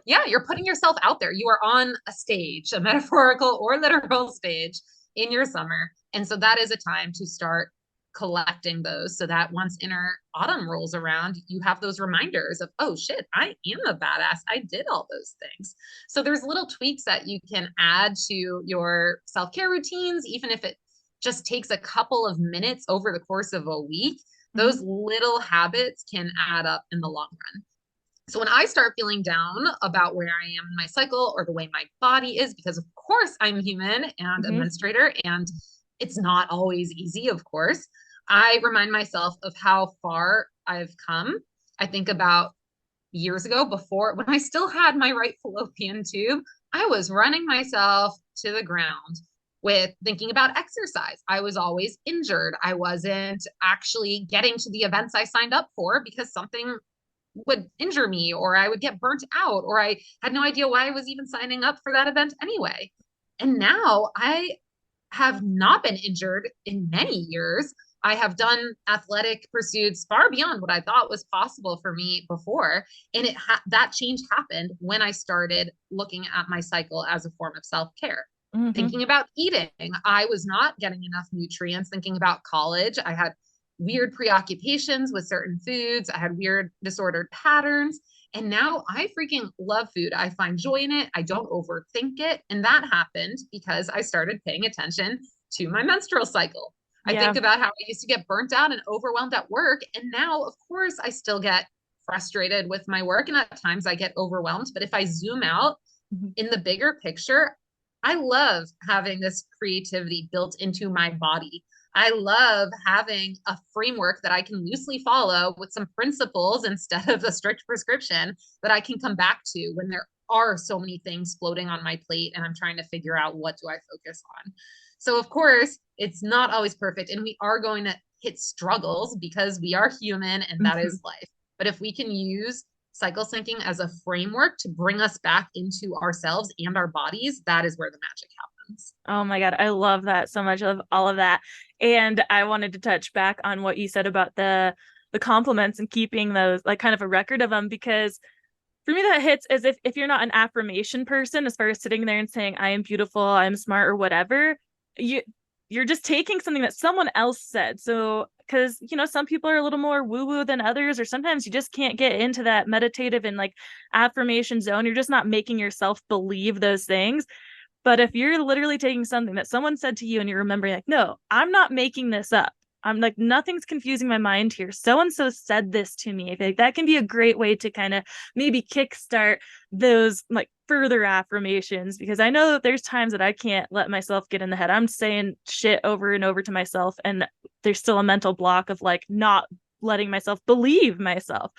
Yeah, you're putting yourself out there. You are on a stage, a metaphorical or literal stage in your summer. And so that is a time to start collecting those so that once inner autumn rolls around, you have those reminders of, oh shit, I am a badass. I did all those things. So there's little tweaks that you can add to your self-care routines, even if it just takes a couple of minutes over the course of a week. Those little habits can add up in the long run. So when I start feeling down about where I am in my cycle or the way my body is, because of course I'm human and a menstruator, and it's not always easy, of course, I remind myself of how far I've come. I think about years ago, before, when I still had my right fallopian tube, I was running myself to the ground with thinking about exercise. I was always injured. I wasn't actually getting to the events I signed up for because something would injure me, or I would get burnt out, or I had no idea why I was even signing up for that event anyway. And now I have not been injured in many years. I have done athletic pursuits far beyond what I thought was possible for me before. And that change happened when I started looking at my cycle as a form of self-care. Thinking about eating, I was not getting enough nutrients. Thinking about college, I had weird preoccupations with certain foods. I had weird disordered patterns. And now I freaking love food. I find joy in it. I don't overthink it. And that happened because I started paying attention to my menstrual cycle. I think about how I used to get burnt out and overwhelmed at work. And now, of course, I still get frustrated with my work. And at times I get overwhelmed. But if I zoom out in the bigger picture, I love having this creativity built into my body. I love having a framework that I can loosely follow with some principles instead of a strict prescription that I can come back to when there are so many things floating on my plate and I'm trying to figure out what do I focus on. So of course, it's not always perfect and we are going to hit struggles because we are human and that is life. But if we can use cycle syncing as a framework to bring us back into ourselves and our bodies, that is where the magic happens. Oh my God. I love that so much. I love all of that. And I wanted to touch back on what you said about the compliments and keeping those, like, kind of a record of them, because for me that hits as if you're not an affirmation person, as far as sitting there and saying, I am beautiful, I'm smart, or whatever, you're just taking something that someone else said. So, because, you know, some people are a little more woo-woo than others, or sometimes you just can't get into that meditative and like affirmation zone. You're just not making yourself believe those things. But if you're literally taking something that someone said to you and you're remembering, like, no, I'm not making this up. I'm like, nothing's confusing my mind here. So-and-so said this to me. I feel like that can be a great way to kind of maybe kickstart those like further affirmations, because I know that there's times that I can't let myself get in the head. I'm saying shit over and over to myself, and there's still a mental block of like not letting myself believe myself.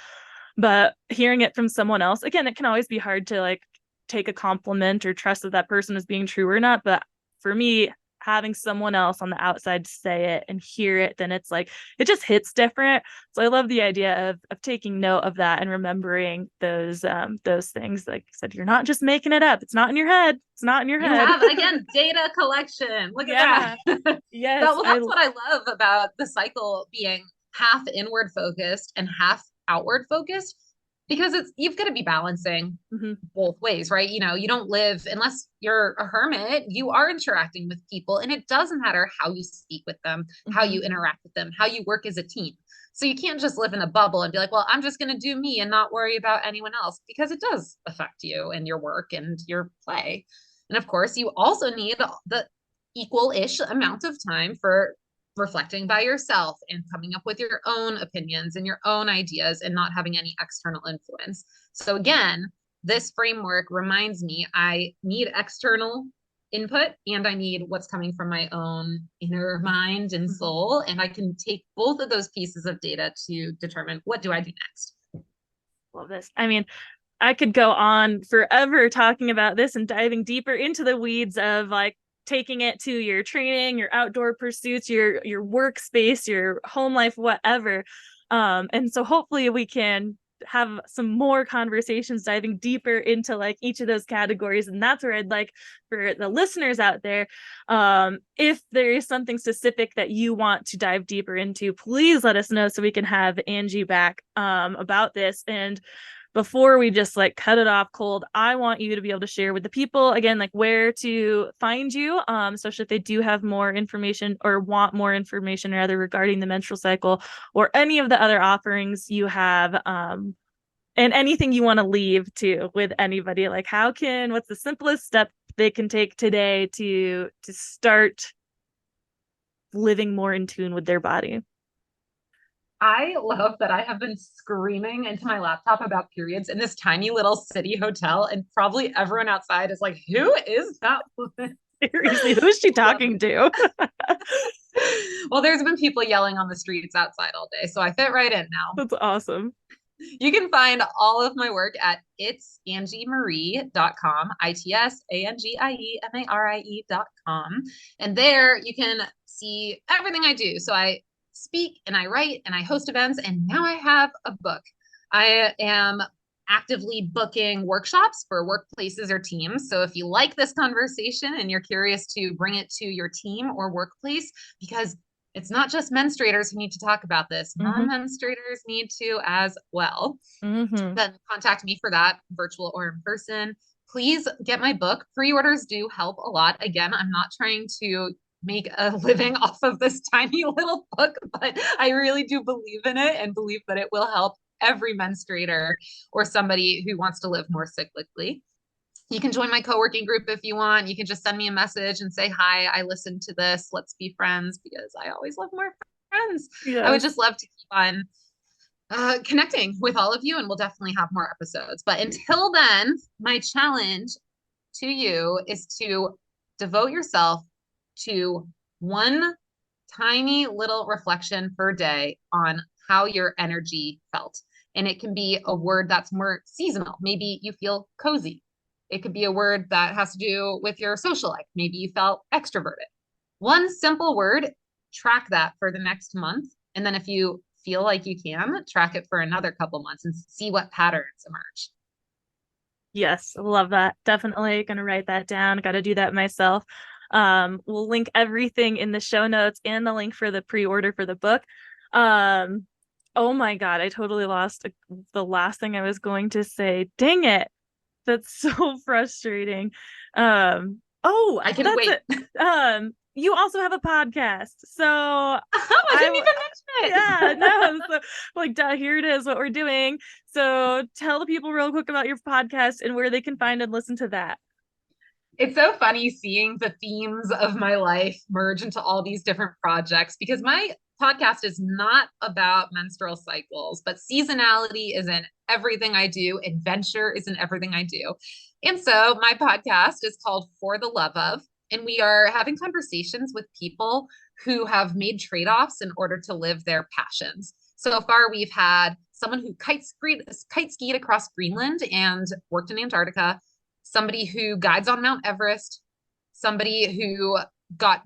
But hearing it from someone else, again, it can always be hard to like take a compliment or trust that person is being true or not. But for me, having someone else on the outside say it and hear it, then it's like, it just hits different. So I love the idea of taking note of that and remembering those things. Like I said, you're not just making it up. It's not in your head. It's not in your head. You have, again, data collection. Look at that. Yes. That's what I love about the cycle being half inward focused and half outward focused, because you've got to be balancing both ways, right? You know, you don't live, unless you're a hermit, you are interacting with people, and it doesn't matter how you speak with them, how you interact with them, how you work as a team. So you can't just live in a bubble and be like, well, I'm just going to do me and not worry about anyone else, because it does affect you and your work and your play. And of course, you also need the equal-ish amount of time for reflecting by yourself and coming up with your own opinions and your own ideas and not having any external influence. So again, this framework reminds me I need external input and I need what's coming from my own inner mind and soul. And I can take both of those pieces of data to determine, what do I do next? Love this. I mean, I could go on forever talking about this and diving deeper into the weeds of like taking it to your training, your outdoor pursuits, your workspace, your home life, whatever. And so hopefully we can have some more conversations diving deeper into like each of those categories. And that's where I'd like for the listeners out there, if there is something specific that you want to dive deeper into, please let us know so we can have Angie back about this. And before we just like cut it off cold, I want you to be able to share with the people again, like where to find you, especially if they do have more information or want more information rather regarding the menstrual cycle or any of the other offerings you have, and anything you want to leave to with anybody. Like what's the simplest step they can take today to start living more in tune with their body? I love that I have been screaming into my laptop about periods in this tiny little city hotel, and probably everyone outside is like, who is that woman? Seriously, who is she talking to? Well, there's been people yelling on the streets outside all day, so I fit right in now. That's awesome. You can find all of my work at itsangieMarie.com, itsangieMarie.com. And there you can see everything I do. So I speak and I write and I host events, and now I have a book. I am actively booking workshops for workplaces or teams. So if you like this conversation and you're curious to bring it to your team or workplace, because it's not just menstruators who need to talk about this, non-menstruators need to as well, then contact me for that, virtual or in person. please get my book. Pre-orders do help a lot. Again, I'm not trying to make a living off of this tiny little book, but I really do believe in it and believe that it will help every menstruator or somebody who wants to live more cyclically. You can join my co-working group if you want. You can just send me a message and say, hi, I listened to this. Let's be friends, because I always love more friends. Yes. I would just love to keep on connecting with all of you, and we'll definitely have more episodes. But until then, my challenge to you is to devote yourself to one tiny little reflection per day on how your energy felt. And it can be a word that's more seasonal. Maybe you feel cozy. It could be a word that has to do with your social life. Maybe you felt extroverted. One simple word, track that for the next month. And then if you feel like you can, track it for another couple months and see what patterns emerge. Yes, love that. Definitely going to write that down. Got to do that myself. We'll link everything in the show notes and the link for the pre-order for the book. Oh my God, I totally lost the last thing I was going to say. Dang it. That's so frustrating. I can wait. You also have a podcast, so I didn't even mention it. Yeah, no. So, like, here it is, what we're doing. So, tell the people real quick about your podcast and where they can find and listen to that. It's so funny seeing the themes of my life merge into all these different projects, because my podcast is not about menstrual cycles, but seasonality is in everything I do. Adventure is in everything I do. And so my podcast is called For the Love Of, and we are having conversations with people who have made trade-offs in order to live their passions. So far, we've had someone who kite skied across Greenland and worked in Antarctica, somebody who guides on Mount Everest, somebody who got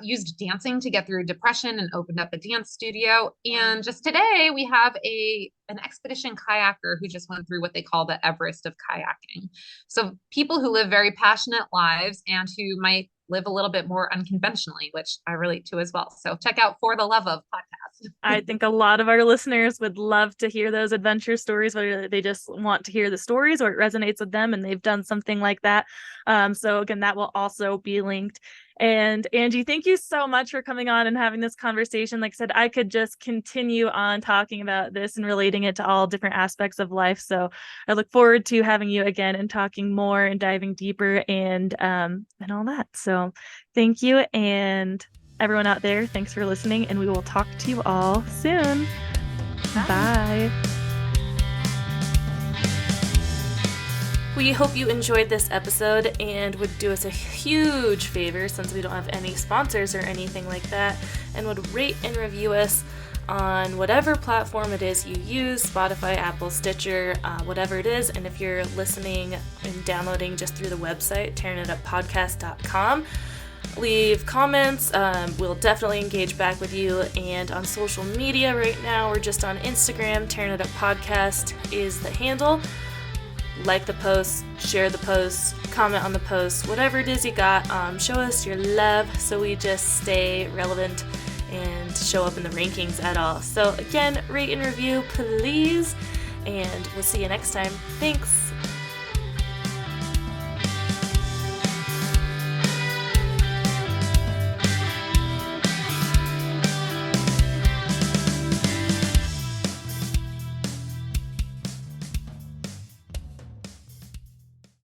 used dancing to get through depression and opened up a dance studio. And just today we have an expedition kayaker who just went through what they call the Everest of kayaking. So people who live very passionate lives and who might live a little bit more unconventionally, which I relate to as well. So check out For the Love Of podcast. I think a lot of our listeners would love to hear those adventure stories, whether they just want to hear the stories or it resonates with them and they've done something like that. So again, that will also be linked. And Angie, thank you so much for coming on and having this conversation. Like I said, I could just continue on talking about this and relating it to all different aspects of life. So I look forward to having you again and talking more and diving deeper and all that. So thank you. And everyone out there, thanks for listening. And we will talk to you all soon. Bye. We hope you enjoyed this episode and would do us a huge favor, since we don't have any sponsors or anything like that, and would rate and review us on whatever platform it is you use, Spotify, Apple, Stitcher, whatever it is. And if you're listening and downloading just through the website, tearingituppodcast.com, leave comments. We'll definitely engage back with you. And on social media right now, we're just on Instagram. Tearing It Up Podcast is the handle. Like the post, share the post, comment on the post, whatever it is you got. Show us your love so we just stay relevant and show up in the rankings at all. So again, rate and review, please. And we'll see you next time. Thanks.